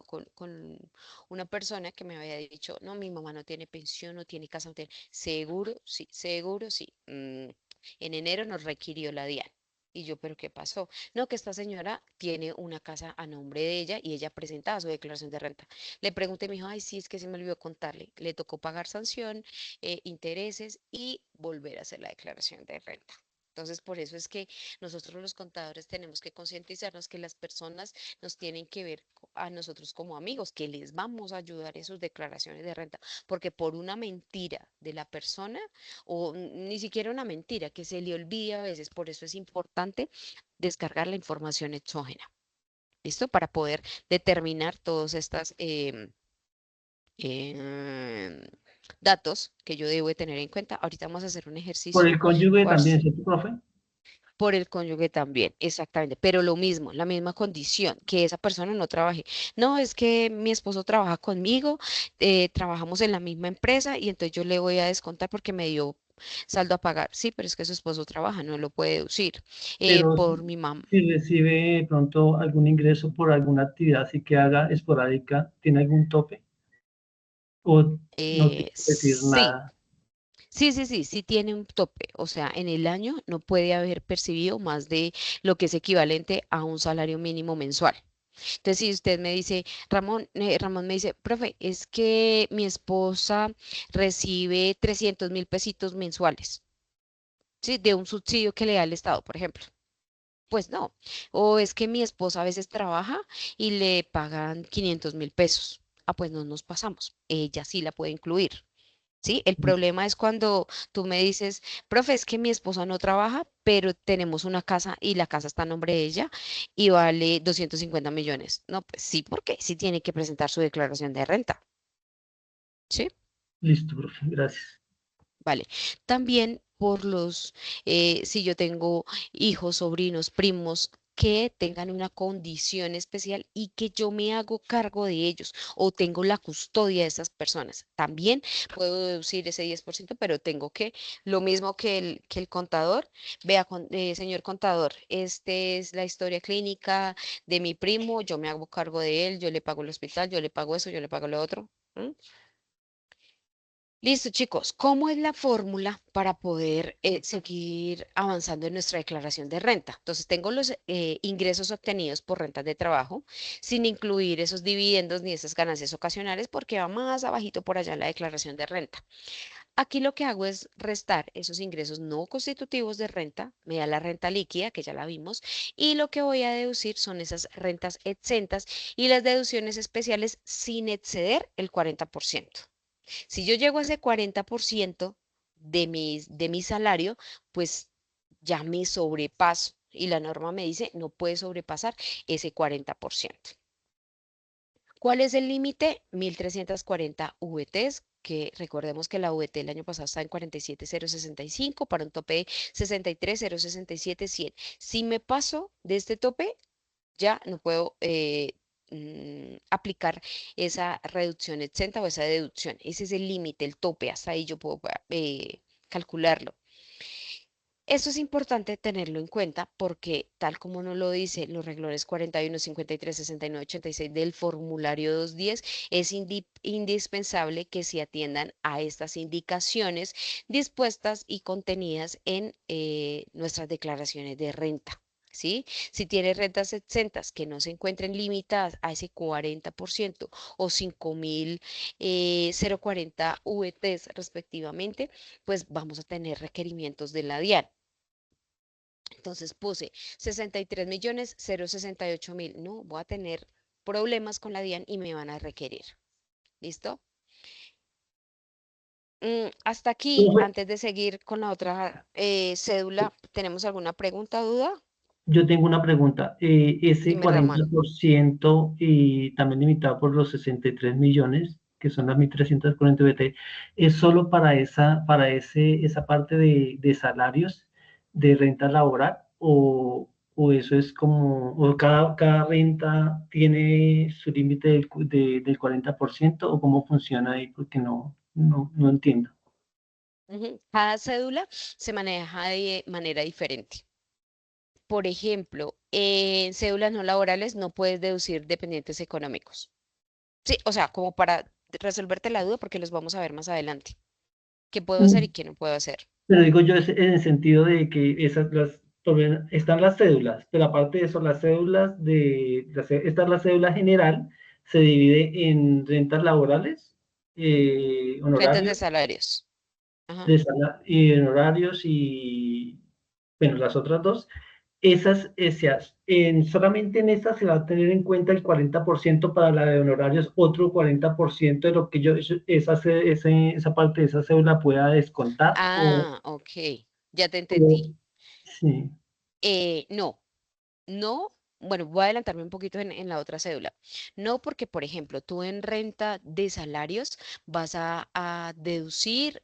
una persona que me había dicho, no, mi mamá no tiene pensión, no tiene casa, no tiene... Seguro, sí, seguro, sí. En enero nos requirió la DIAN. Y yo, ¿pero qué pasó? No, que esta señora tiene una casa a nombre de ella y ella presentaba su declaración de renta. Le pregunté, me dijo, ay, sí, es que se me olvidó contarle. Le tocó pagar sanción, intereses y volver a hacer la declaración de renta. Entonces, por eso es que nosotros los contadores tenemos que concientizarnos que las personas nos tienen que ver a nosotros como amigos, que les vamos a ayudar en sus declaraciones de renta, porque por una mentira de la persona, o ni siquiera una mentira, que se le olvide a veces, por eso es importante descargar la información exógena, ¿listo? Para poder determinar todos estos datos que yo debo de tener en cuenta. Ahorita vamos a hacer un Por ejercicio. el cónyuge Voy a también, ¿cierto, profe? Por el cónyuge también, exactamente, pero lo mismo, la misma condición, que esa persona no trabaje. No, es que mi esposo trabaja conmigo, trabajamos en la misma empresa y entonces yo le voy a descontar porque me dio saldo a pagar. Sí, pero es que su esposo trabaja, no lo puede deducir. Pero Por mi mamá. si recibe de pronto algún ingreso por alguna actividad así que haga esporádica, ¿tiene algún tope? ¿O no tiene que decir Sí, nada? Sí tiene un tope. O sea, en el año no puede haber percibido más de lo que es equivalente a un salario mínimo mensual. Entonces, si usted me dice, Ramón me dice, profe, es que mi esposa recibe 300.000 pesitos mensuales, ¿sí? De un subsidio que le da el Estado, por ejemplo. Pues no. O es que mi esposa a veces trabaja y le pagan 500.000 pesos. Ah, pues no nos pasamos. Ella sí la puede incluir. ¿Sí? El problema es cuando tú me dices, profe, es que mi esposa no trabaja, pero tenemos una casa y la casa está a nombre de ella y vale 250 millones. No, pues sí, porque sí tiene que presentar su declaración de renta. ¿Sí? Listo, profe, gracias. Vale. También si yo tengo hijos, sobrinos, primos que tengan una condición especial y que yo me hago cargo de ellos o tengo la custodia de esas personas, también puedo deducir ese 10%, pero tengo que, lo mismo que el contador, vea, señor contador, esta es la historia clínica de mi primo, yo me hago cargo de él, yo le pago el hospital, yo le pago eso, yo le pago lo otro. ¿M? Listo, chicos. ¿Cómo es la fórmula para poder seguir avanzando en nuestra declaración de renta? Entonces, tengo los ingresos obtenidos por rentas de trabajo, sin incluir esos dividendos ni esas ganancias ocasionales, porque va más abajito por allá en la declaración de renta. Aquí lo que hago es restar esos ingresos no constitutivos de renta, me da la renta líquida, que ya la vimos, y lo que voy a deducir son esas rentas exentas y las deducciones especiales sin exceder el 40%. Si yo llego a ese 40% de mi salario, pues ya me sobrepaso y la norma me dice no puede sobrepasar ese 40%. ¿Cuál es el límite? 1.340 VTs, que recordemos que la VT el año pasado estaba en 47.065 para un tope de 63.067.100. Si me paso de este tope, ya no puedo aplicar esa reducción exenta o esa deducción. Ese es el límite, el tope, hasta ahí yo puedo calcularlo. Esto es importante tenerlo en cuenta porque, tal como nos lo dice los renglones 41, 53, 69, 86 del formulario 210, es indispensable que se atiendan a estas indicaciones dispuestas y contenidas en nuestras declaraciones de renta. ¿Sí? Si tiene rentas exentas que no se encuentren limitadas a ese 40% o 5.040 VTs respectivamente, pues vamos a tener requerimientos de la DIAN. Entonces puse 63.068.000. No, voy a tener problemas con la DIAN y me van a requerir. ¿Listo? Hasta aquí, Profe, antes de seguir con la otra cédula, ¿tenemos alguna pregunta o duda? yo tengo una pregunta. Ese Dime, Ramón. 40% y también limitado por los 63 millones, que son las 1.340 BT, ¿es solo esa parte de salarios de renta laboral o eso es como, o cada renta tiene su límite del 40% o cómo funciona ahí? Porque no entiendo. Cada cédula se maneja de manera diferente. Por ejemplo, en cédulas no laborales no puedes deducir dependientes económicos. Sí, o sea, como para resolverte la duda, porque los vamos a ver más adelante. ¿Qué puedo hacer y qué no puedo hacer? Pero digo yo en el sentido de que están las cédulas, pero aparte de eso, las cédulas esta es la cédula general, se divide en rentas laborales, Rentas de honorarios, salarios. Ajá. y en horarios y, bueno, las otras dos. Solamente en estas se va a tener en cuenta el 40% para la de honorarios, otro 40% de lo que esa parte de esa cédula pueda descontar Ah, ok, ya te o- entendí. sí. No, no, bueno, voy a adelantarme un poquito en la otra cédula. No porque, por ejemplo, tú en renta de salarios vas a deducir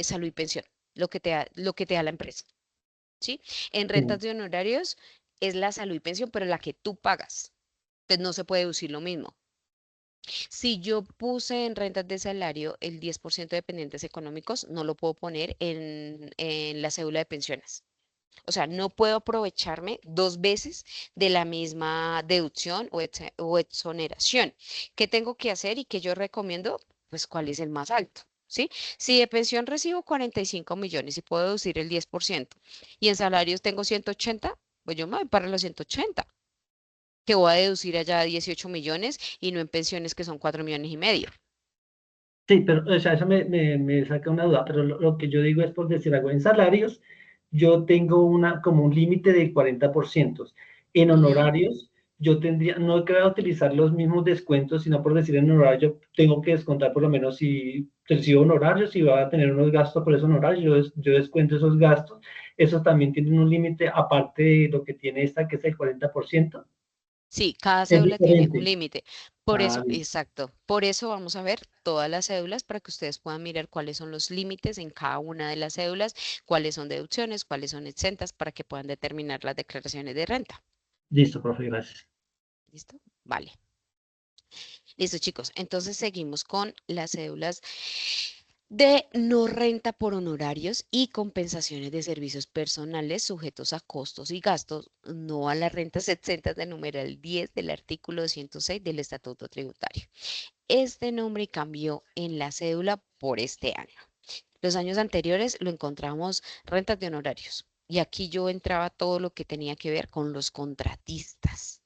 salud y pensión, lo que te da la empresa, ¿sí? En rentas Sí. de honorarios es la salud y pensión, pero la que tú pagas. Entonces no se puede deducir lo mismo. Si yo puse en rentas de salario el 10% de dependientes económicos, no lo puedo poner en la cédula de pensiones. O sea, no puedo aprovecharme dos veces de la misma deducción o exoneración. ¿Qué tengo que hacer y qué yo recomiendo? Pues cuál es el más alto. ¿sí? Si de pensión recibo 45 millones y puedo deducir el 10% y en salarios tengo 180, pues yo me voy para los 180, que voy a deducir allá 18 millones y no en pensiones que son 4,5 millones. Sí, pero o sea, eso me saca una duda, pero lo que yo digo es por decir algo, en salarios yo tengo como un límite de 40%. En Ujú. honorarios yo tendría, no que voy a utilizar los mismos descuentos, sino por decir en honorarios yo tengo que descontar por lo menos si recibo honorarios y va a tener unos gastos por esos honorarios, yo descuento esos gastos. Esos también tienen un límite aparte de lo que tiene esta, que es el 40%. Sí, cada Es cédula tiene un diferente. límite. Por Ah, eso, exacto. Por eso vamos a ver todas las cédulas para que ustedes puedan mirar cuáles son los límites en cada una de las cédulas, cuáles son deducciones, cuáles son exentas, para que puedan determinar las declaraciones de renta. listo, profe, gracias. ¿Listo? Vale. Listo, chicos. Entonces seguimos con las cédulas de no renta por honorarios y compensaciones de servicios personales sujetos a costos y gastos, no a las rentas exentas del numeral 10 del artículo 206 del Estatuto Tributario. Este nombre cambió en la cédula por este año. Los años anteriores lo encontramos rentas de honorarios y aquí yo entraba todo lo que tenía que ver con los contratistas.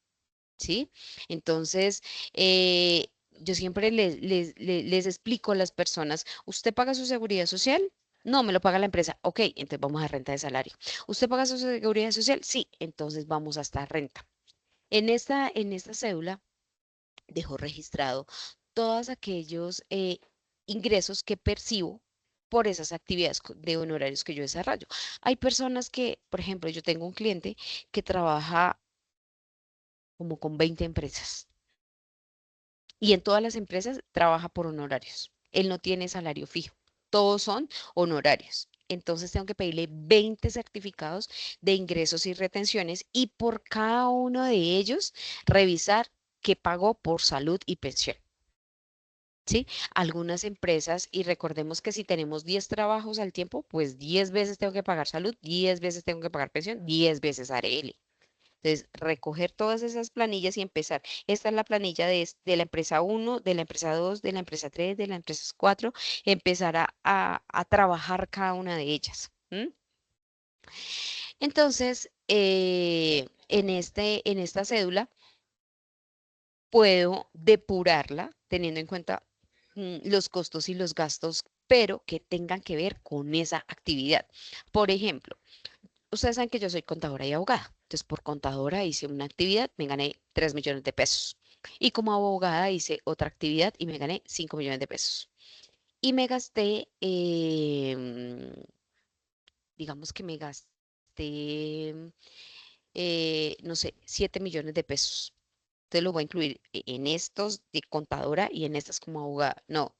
¿Sí? Entonces, yo siempre les explico a las personas, ¿usted paga su seguridad social? No, me lo paga la empresa. Ok, entonces vamos a renta de salario. ¿Usted paga su seguridad social? Sí, entonces vamos hasta renta. En esta cédula dejo registrado todos aquellos ingresos que percibo por esas actividades de honorarios que yo desarrollo. Hay personas que, por ejemplo, yo tengo un cliente que trabaja como con 20 empresas. Y en todas las empresas trabaja por honorarios. Él no tiene salario fijo. Todos son honorarios. Entonces tengo que pedirle 20 certificados de ingresos y retenciones y por cada uno de ellos revisar qué pagó por salud y pensión. ¿Sí? Algunas empresas, y recordemos que si tenemos 10 trabajos al tiempo, pues 10 veces tengo que pagar salud, 10 veces tengo que pagar pensión, 10 veces ARL. Entonces, recoger todas esas planillas y empezar. Esta es la planilla de la empresa 1, de la empresa 2, de la empresa 3, de la empresa 4. Empezar a trabajar cada una de ellas. ¿M? Entonces, en esta cédula puedo depurarla teniendo en cuenta los costos y los gastos, pero que tengan que ver con esa actividad. Por ejemplo, ustedes saben que yo soy contadora y abogada. Entonces, por contadora hice una actividad, me gané 3 millones de pesos. Y como abogada hice otra actividad y me gané 5 millones de pesos. Y me gasté, digamos que me gasté, no sé, 7 millones de pesos. Entonces lo voy a incluir en estos de contadora y en estas como abogada. No.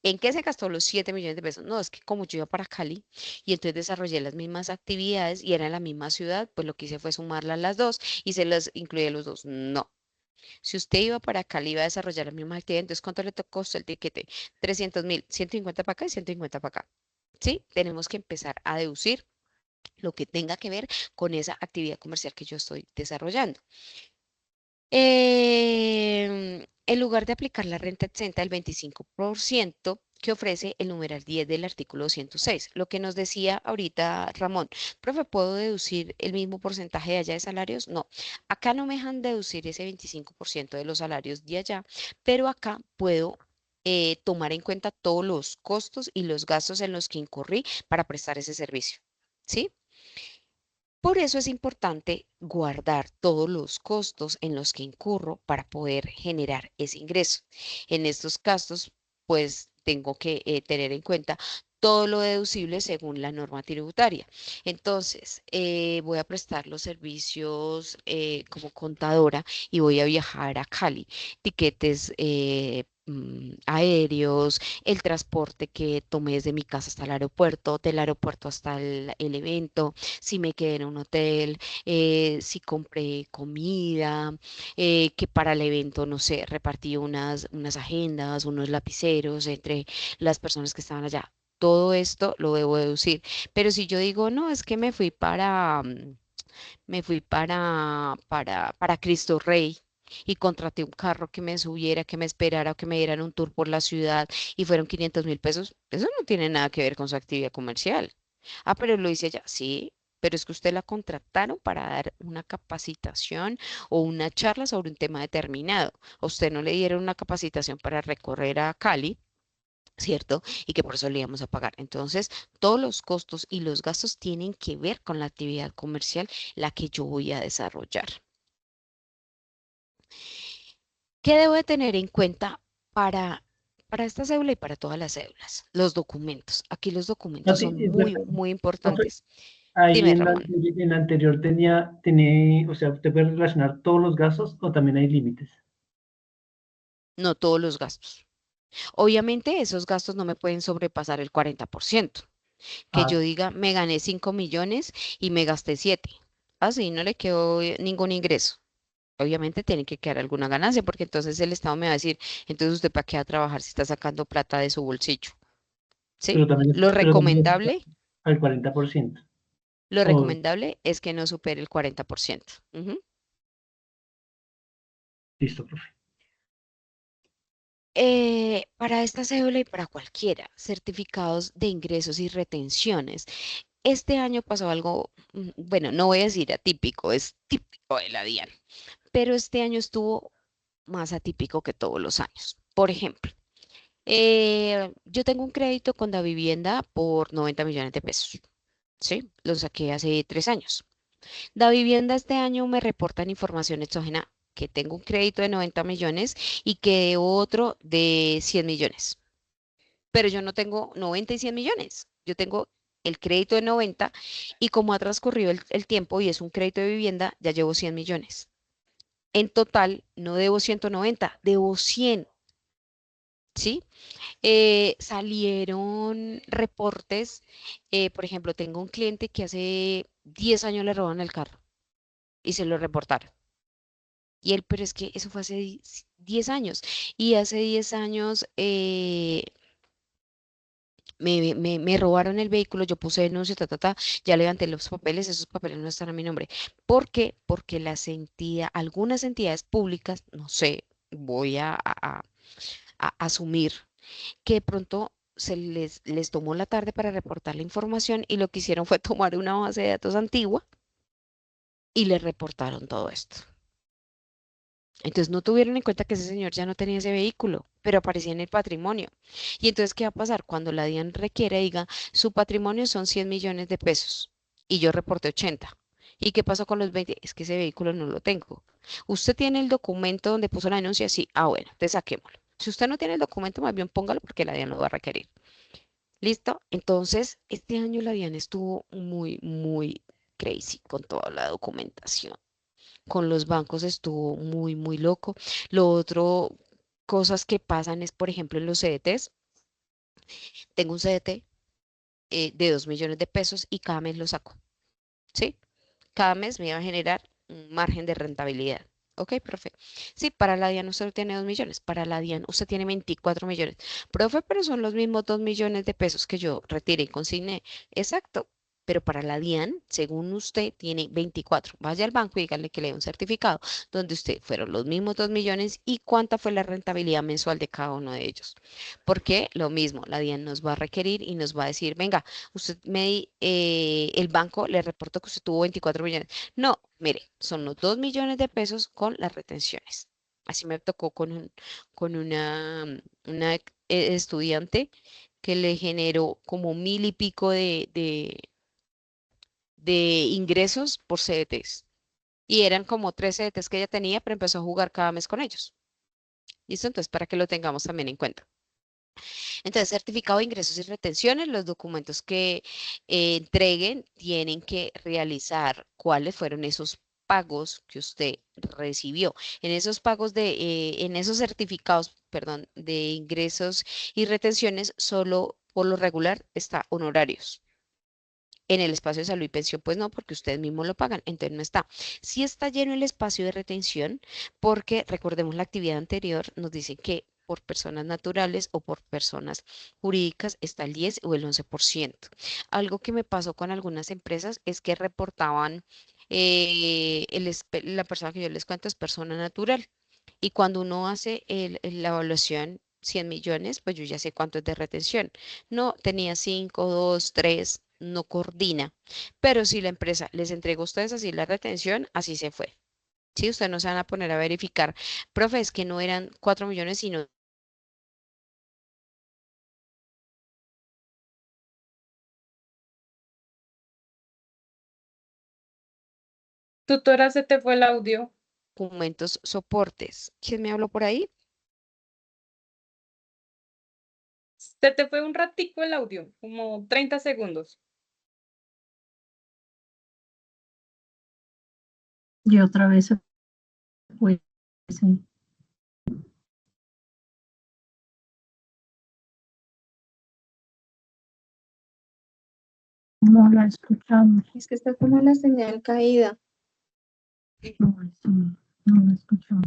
¿En qué se gastó los 7 millones de pesos? No, es que como yo iba para Cali y entonces desarrollé las mismas actividades y era en la misma ciudad, pues lo que hice fue sumarlas las dos y se las incluí a los dos. No. Si usted iba para Cali y iba a desarrollar las mismas actividades, entonces ¿cuánto le costó el tiquete? 300.000, 150 para acá y 150 para acá. ¿Sí? Tenemos que empezar a deducir lo que tenga que ver con esa actividad comercial que yo estoy desarrollando. En lugar de aplicar la renta exenta del 25% que ofrece el numeral 10 del artículo 206, lo que nos decía ahorita Ramón, profe, ¿puedo deducir el mismo porcentaje de allá de salarios? No, acá no me dejan deducir ese 25% de los salarios de allá, pero acá puedo tomar en cuenta todos los costos y los gastos en los que incurrí para prestar ese servicio. ¿Sí? Por eso es importante guardar todos los costos en los que incurro para poder generar ese ingreso. En estos casos, pues tengo que tener en cuenta todo lo deducible según la norma tributaria. Entonces, voy a prestar los servicios como contadora y voy a viajar a Cali. Tiquetes aéreos, el transporte que tomé desde mi casa hasta el aeropuerto, del aeropuerto hasta el evento, si me quedé en un hotel, si compré comida, que para el evento, no sé, repartí unas agendas, unos lapiceros entre las personas que estaban allá. Todo esto lo debo deducir. Pero si yo digo, no, es que me fui para Cristo Rey y contraté un carro que me subiera, que me esperara o que me dieran un tour por la ciudad y fueron 500.000 pesos, eso no tiene nada que ver con su actividad comercial. Ah, pero lo hice ya, sí, pero es que usted la contrataron para dar una capacitación o una charla sobre un tema determinado. A usted no le dieron una capacitación para recorrer a Cali, ¿cierto? Y que por eso le íbamos a pagar. Entonces, todos los costos y los gastos tienen que ver con la actividad comercial, la que yo voy a desarrollar. ¿Qué debo de tener en cuenta para esta cédula y para todas las cédulas? Los documentos. Aquí los documentos son muy, muy Profe, importantes. ahí Dime, en Ramón. en la anterior tenía, o sea, ¿usted puede relacionar todos los gastos o también hay límites? No todos los gastos. Obviamente, esos gastos no me pueden sobrepasar el 40%. Que Ah, yo diga, me gané 5 millones y me gasté 7. Así no le quedó ningún ingreso. Obviamente tiene que quedar alguna ganancia, porque entonces el Estado me va a decir, entonces usted para qué va a trabajar si está sacando plata de su bolsillo. ¿Sí? pero también es al 40%. Lo O, recomendable es que no supere el 40%. Ujú. listo, profe. Para esta cédula y para cualquiera, certificados de ingresos y retenciones. Este año pasó algo, bueno, no voy a decir atípico, es típico de la DIAN, pero este año estuvo más atípico que todos los años. Por ejemplo, yo tengo un crédito con la vivienda por 90 millones de pesos, ¿sí? Lo saqué hace 3 años. Da Vivienda este año me reportan información exógena que tengo un crédito de 90 millones y que otro de 100 millones. Pero yo no tengo 90 y 100 millones. Yo tengo el crédito de 90 y como ha transcurrido el tiempo y es un crédito de vivienda, ya llevo 100 millones. En total, no debo 190, debo 100, ¿sí? Salieron reportes, por ejemplo, tengo un cliente que hace 10 años le roban el carro y se lo reportaron. Y él, pero es que eso fue hace 10 años. Y hace 10 años me robaron el vehículo, yo puse denuncia, ya levanté los papeles, esos papeles no están a mi nombre. ¿Por qué? Porque algunas entidades públicas, no sé, voy a asumir que de pronto les tomó la tarde para reportar la información y lo que hicieron fue tomar una base de datos antigua y le reportaron todo esto. Entonces no tuvieron en cuenta que ese señor ya no tenía ese vehículo, pero aparecía en el patrimonio. Y entonces, ¿qué va a pasar? Cuando la DIAN requiere, diga, su patrimonio son 100 millones de pesos y yo reporté 80. ¿Y qué pasó con los 20? Es que ese vehículo no lo tengo. ¿Usted tiene el documento donde puso la denuncia? Sí. Ah, bueno, te saquémoslo. Si usted no tiene el documento, más bien póngalo porque la DIAN lo va a requerir. ¿Listo? Entonces, este año la DIAN estuvo muy, muy crazy con toda la documentación. Con los bancos estuvo muy, muy loco. Lo otro, cosas que pasan es, por ejemplo, en los CDTs. Tengo un CDT de 2 millones de pesos y cada mes lo saco, ¿sí? Cada mes me va a generar un margen de rentabilidad. Ok, profe. Sí, para la DIAN usted tiene 2 millones, para la DIAN usted tiene 24 millones. Profe, pero son los mismos 2 millones de pesos que yo retiré y consigné. Exacto, pero para la DIAN, según usted, tiene 24. Vaya al banco y díganle que le dé un certificado donde usted fueron los mismos 2 millones y cuánta fue la rentabilidad mensual de cada uno de ellos. Porque lo mismo, la DIAN nos va a requerir y nos va a decir, venga, el banco le reportó que usted tuvo 24 millones. No, mire, son los 2 millones de pesos con las retenciones. Así me tocó con una estudiante que le generó como 1.000 y pico de ingresos por CDTs. Y eran como 3 CDTs que ella tenía, pero empezó a jugar cada mes con ellos. ¿Listo? Entonces, para que lo tengamos también en cuenta. Entonces, certificado de ingresos y retenciones, los documentos que entreguen tienen que realizar cuáles fueron esos pagos que usted recibió. En esos en esos certificados, perdón, de ingresos y retenciones, solo por lo regular está honorarios. En el espacio de salud y pensión, pues no, porque ustedes mismos lo pagan, entonces no está. Sí está lleno el espacio de retención, porque recordemos la actividad anterior, nos dice que por personas naturales o por personas jurídicas está el 10 o el 11%. Algo que me pasó con algunas empresas es que reportaban, la persona que yo les cuento es persona natural. Y cuando uno hace la evaluación 100 millones, pues yo ya sé cuánto es de retención. No, tenía 5, 2, 3, no coordina. Pero si la empresa les entregó a ustedes así la retención, así se fue. Si ustedes no se van a poner a verificar, profe, es que no eran 4 millones, sino Tutora, se te fue el audio. documentos soportes. ¿Quién me habló por ahí? Se te fue un ratico el audio, como 30 segundos. Y otra vez se fue. Sí. No la escuchamos. Es que está como la señal caída. No, sí, no la escuchamos.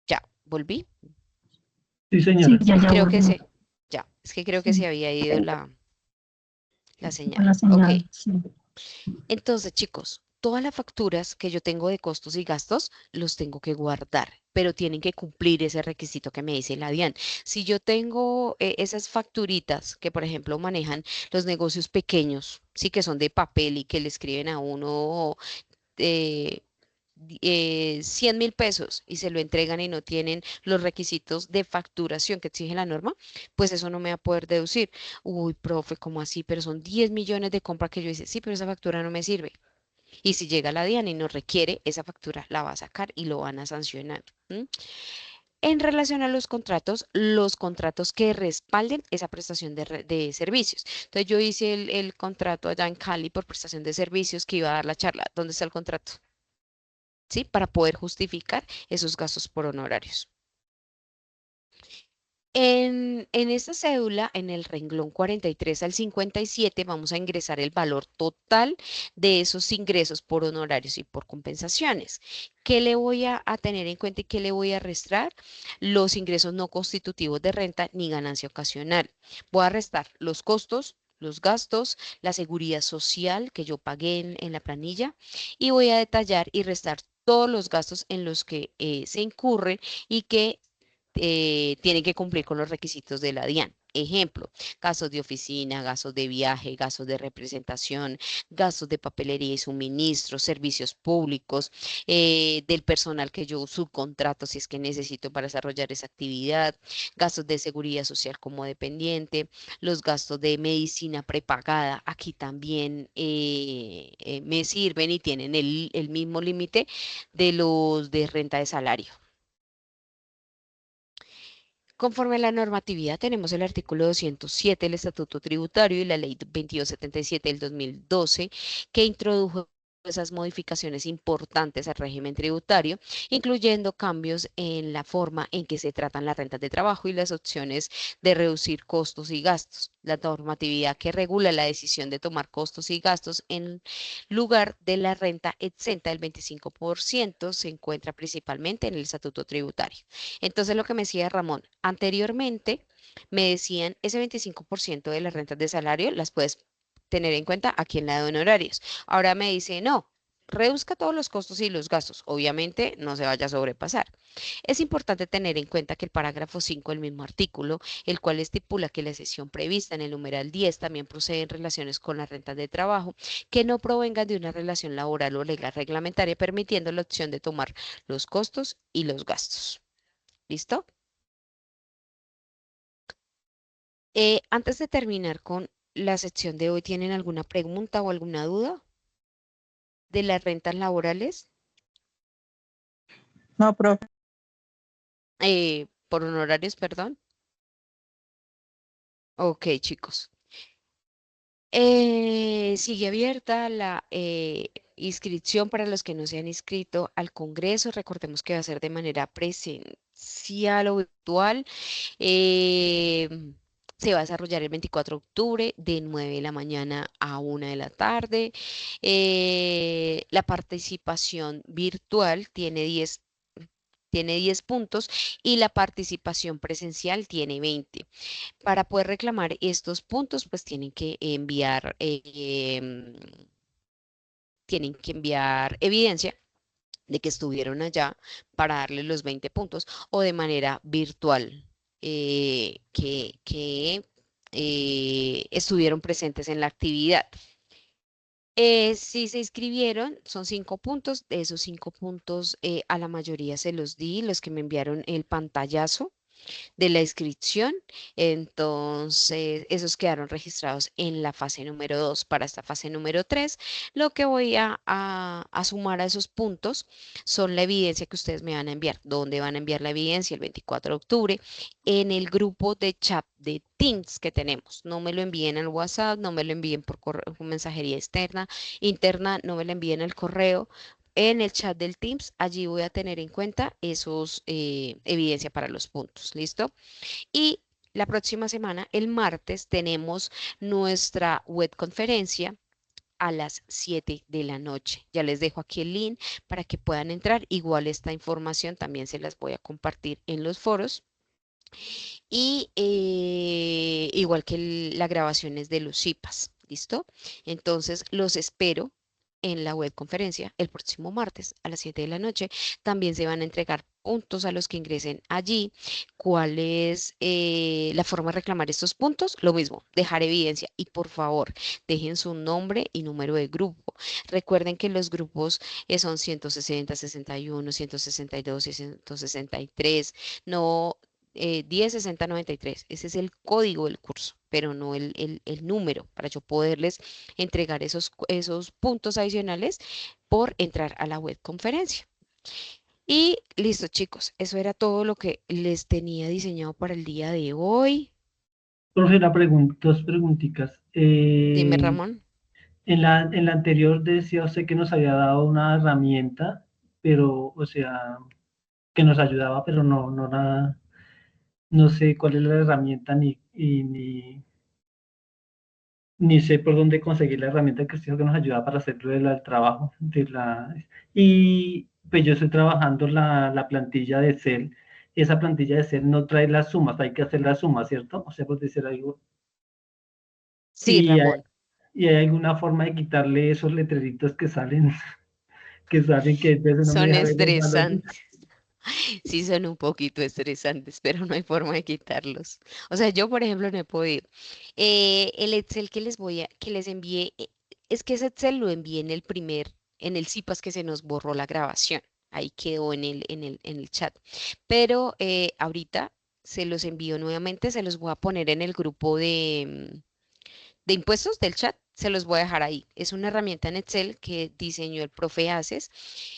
Ya, volví. Sí, Sí, señora. ya Creo que volvió. ya, es que creo que Sí, se había ido la fue señal. la Ok, señal, sí. entonces chicos, todas las facturas que yo tengo de costos y gastos los tengo que guardar, pero tienen que cumplir ese requisito que me dice la DIAN. Si yo tengo esas facturitas que, por ejemplo, manejan los negocios pequeños, sí que son de papel y que le escriben a uno 100.000 pesos y se lo entregan y no tienen los requisitos de facturación que exige la norma, pues eso no me va a poder deducir. Uy, profe, ¿cómo así? Pero son 10 millones de compra que yo hice. Sí, pero esa factura no me sirve. Y si llega la DIAN y nos requiere, esa factura la va a sacar y lo van a sancionar. ¿M? En relación a los contratos que respalden esa prestación de servicios. Entonces yo hice el contrato allá en Cali por prestación de servicios que iba a dar la charla. ¿Dónde está el contrato? ¿Sí? Para poder justificar esos gastos por honorarios. En esta cédula, en el renglón 43 al 57, vamos a ingresar el valor total de esos ingresos por honorarios y por compensaciones. ¿Qué le voy a tener en cuenta y qué le voy a restar? Los ingresos no constitutivos de renta ni ganancia ocasional. Voy a restar los costos, los gastos, la seguridad social que yo pagué en la planilla y voy a detallar y restar todos los gastos en los que se incurren y que tienen que cumplir con los requisitos de la DIAN. Ejemplo, gastos de oficina, gastos de viaje, gastos de representación, gastos de papelería y suministros, servicios públicos, del personal que yo subcontrato si es que necesito para desarrollar esa actividad, gastos de seguridad social como dependiente, los gastos de medicina prepagada, aquí también me sirven y tienen el mismo límite de los de renta de salario. Conforme a la normatividad, tenemos el artículo 207 del Estatuto Tributario y la Ley 2277 del 2012, que introdujo esas modificaciones importantes al régimen tributario, incluyendo cambios en la forma en que se tratan las rentas de trabajo y las opciones de reducir costos y gastos. La normatividad que regula la decisión de tomar costos y gastos en lugar de la renta exenta del 25% se encuentra principalmente en el Estatuto Tributario. Entonces, lo que me decía Ramón, anteriormente me decían, ese 25% de las rentas de salario las puedes tener en cuenta aquí en la de honorarios. Ahora me dice, no, reduzca todos los costos y los gastos. Obviamente no se vaya a sobrepasar. Es importante tener en cuenta que el parágrafo 5 del mismo artículo, el cual estipula que la sesión prevista en el numeral 10 también procede en relaciones con las rentas de trabajo que no provengan de una relación laboral o legal reglamentaria, permitiendo la opción de tomar los costos y los gastos. ¿Listo? Antes de terminar con la sección de hoy, ¿tienen alguna pregunta o alguna duda de las rentas laborales? No, profe. Por honorarios, perdón. Ok, chicos. Sigue abierta la inscripción para los que no se han inscrito al Congreso. Recordemos que va a ser de manera presencial o virtual. Eh, Se va a desarrollar el 24 de octubre de 9 de la mañana a 1 de la tarde. La participación virtual tiene 10 puntos y la participación presencial tiene 20. Para poder reclamar estos puntos, pues tienen que enviar evidencia de que estuvieron allá para darles los 20 puntos o de manera virtual, que estuvieron presentes en la actividad. Si se inscribieron, son 5 puntos. De esos 5 puntos, a la mayoría se los di, los que me enviaron el pantallazo de la inscripción. Entonces, esos quedaron registrados en la fase número 2. Para esta fase número 3, lo que voy a sumar a esos puntos son la evidencia que ustedes me van a enviar. ¿Dónde van a enviar la evidencia? El 24 de octubre, en el grupo de chat de Teams que tenemos. No me lo envíen al WhatsApp, no me lo envíen por mensajería interna, no me lo envíen al correo. En el chat del Teams, allí voy a tener en cuenta esos evidencia para los puntos, ¿listo? Y la próxima semana, el martes, tenemos nuestra web conferencia a las 7 de la noche. Ya les dejo aquí el link para que puedan entrar. Igual esta información también se las voy a compartir en los foros. Y igual que las grabaciones de los CIPAS, ¿listo? Entonces, los espero en la web conferencia el próximo martes a las 7 de la noche. También se van a entregar puntos a los que ingresen allí. ¿Cuál es la forma de reclamar estos puntos? Lo mismo, dejar evidencia y por favor, dejen su nombre y número de grupo. Recuerden que los grupos son 160, 61, 162 y 163. No, 10, 60, 93. Ese es el código del curso, pero no el número para yo poderles entregar esos puntos adicionales por entrar a la web conferencia. Y listo, chicos, eso era todo lo que les tenía diseñado para el día de hoy. Profe, dos preguntitas. Dime, Ramón. En la anterior decía usted que nos había dado una herramienta, pero, o sea, que nos ayudaba, pero no sé cuál es la herramienta ni sé por dónde conseguir la herramienta que usted dijo que nos ayuda para hacer el trabajo y pues yo estoy trabajando la plantilla de Excel. Esa plantilla de Excel no trae las sumas, hay que hacer las sumas, ¿cierto? O sea, por decir algo. Sí, Y hay, Ramón. y hay alguna forma de quitarle esos letreritos que salen, que entonces no me Son deja ver los valores. estresantes. Sí, son un poquito estresantes, pero no hay forma de quitarlos. O sea, yo, por ejemplo, no he podido. El Excel que les envié, es que ese Excel lo envié en el CIPAS que se nos borró la grabación. Ahí quedó en el chat. Pero ahorita se los envío nuevamente, se los voy a poner en el grupo de impuestos del chat, se los voy a dejar ahí. Es una herramienta en Excel que diseñó el profe Aces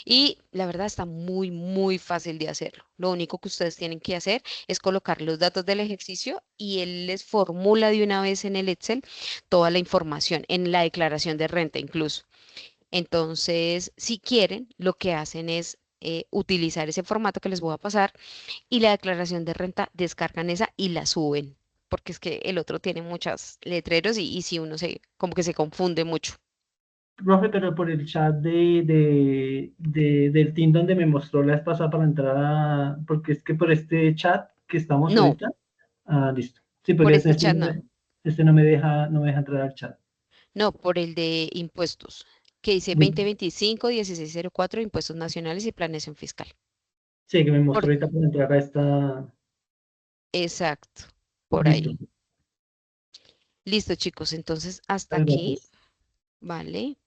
y la verdad está muy, muy fácil de hacerlo. Lo único que ustedes tienen que hacer es colocar los datos del ejercicio y él les formula de una vez en el Excel toda la información, en la declaración de renta incluso. Entonces, si quieren, lo que hacen es utilizar ese formato que les voy a pasar y la declaración de renta descargan esa y la suben, porque es que el otro tiene muchos letreros y si uno como que se confunde mucho. Profe, pero por el chat del team donde me mostró la vez pasada para entrar porque es que por este chat que estamos No, ahorita, listo. Sí, por porque este chat no, no me deja entrar al chat. no, por el de impuestos, que dice Listo. 2025-1604, impuestos nacionales y planeación fiscal. Sí, que me mostró Por, ahorita para entrar a esta. exacto, por Listo. ahí. Listo, chicos, entonces hasta Muchas aquí, gracias. ¿vale?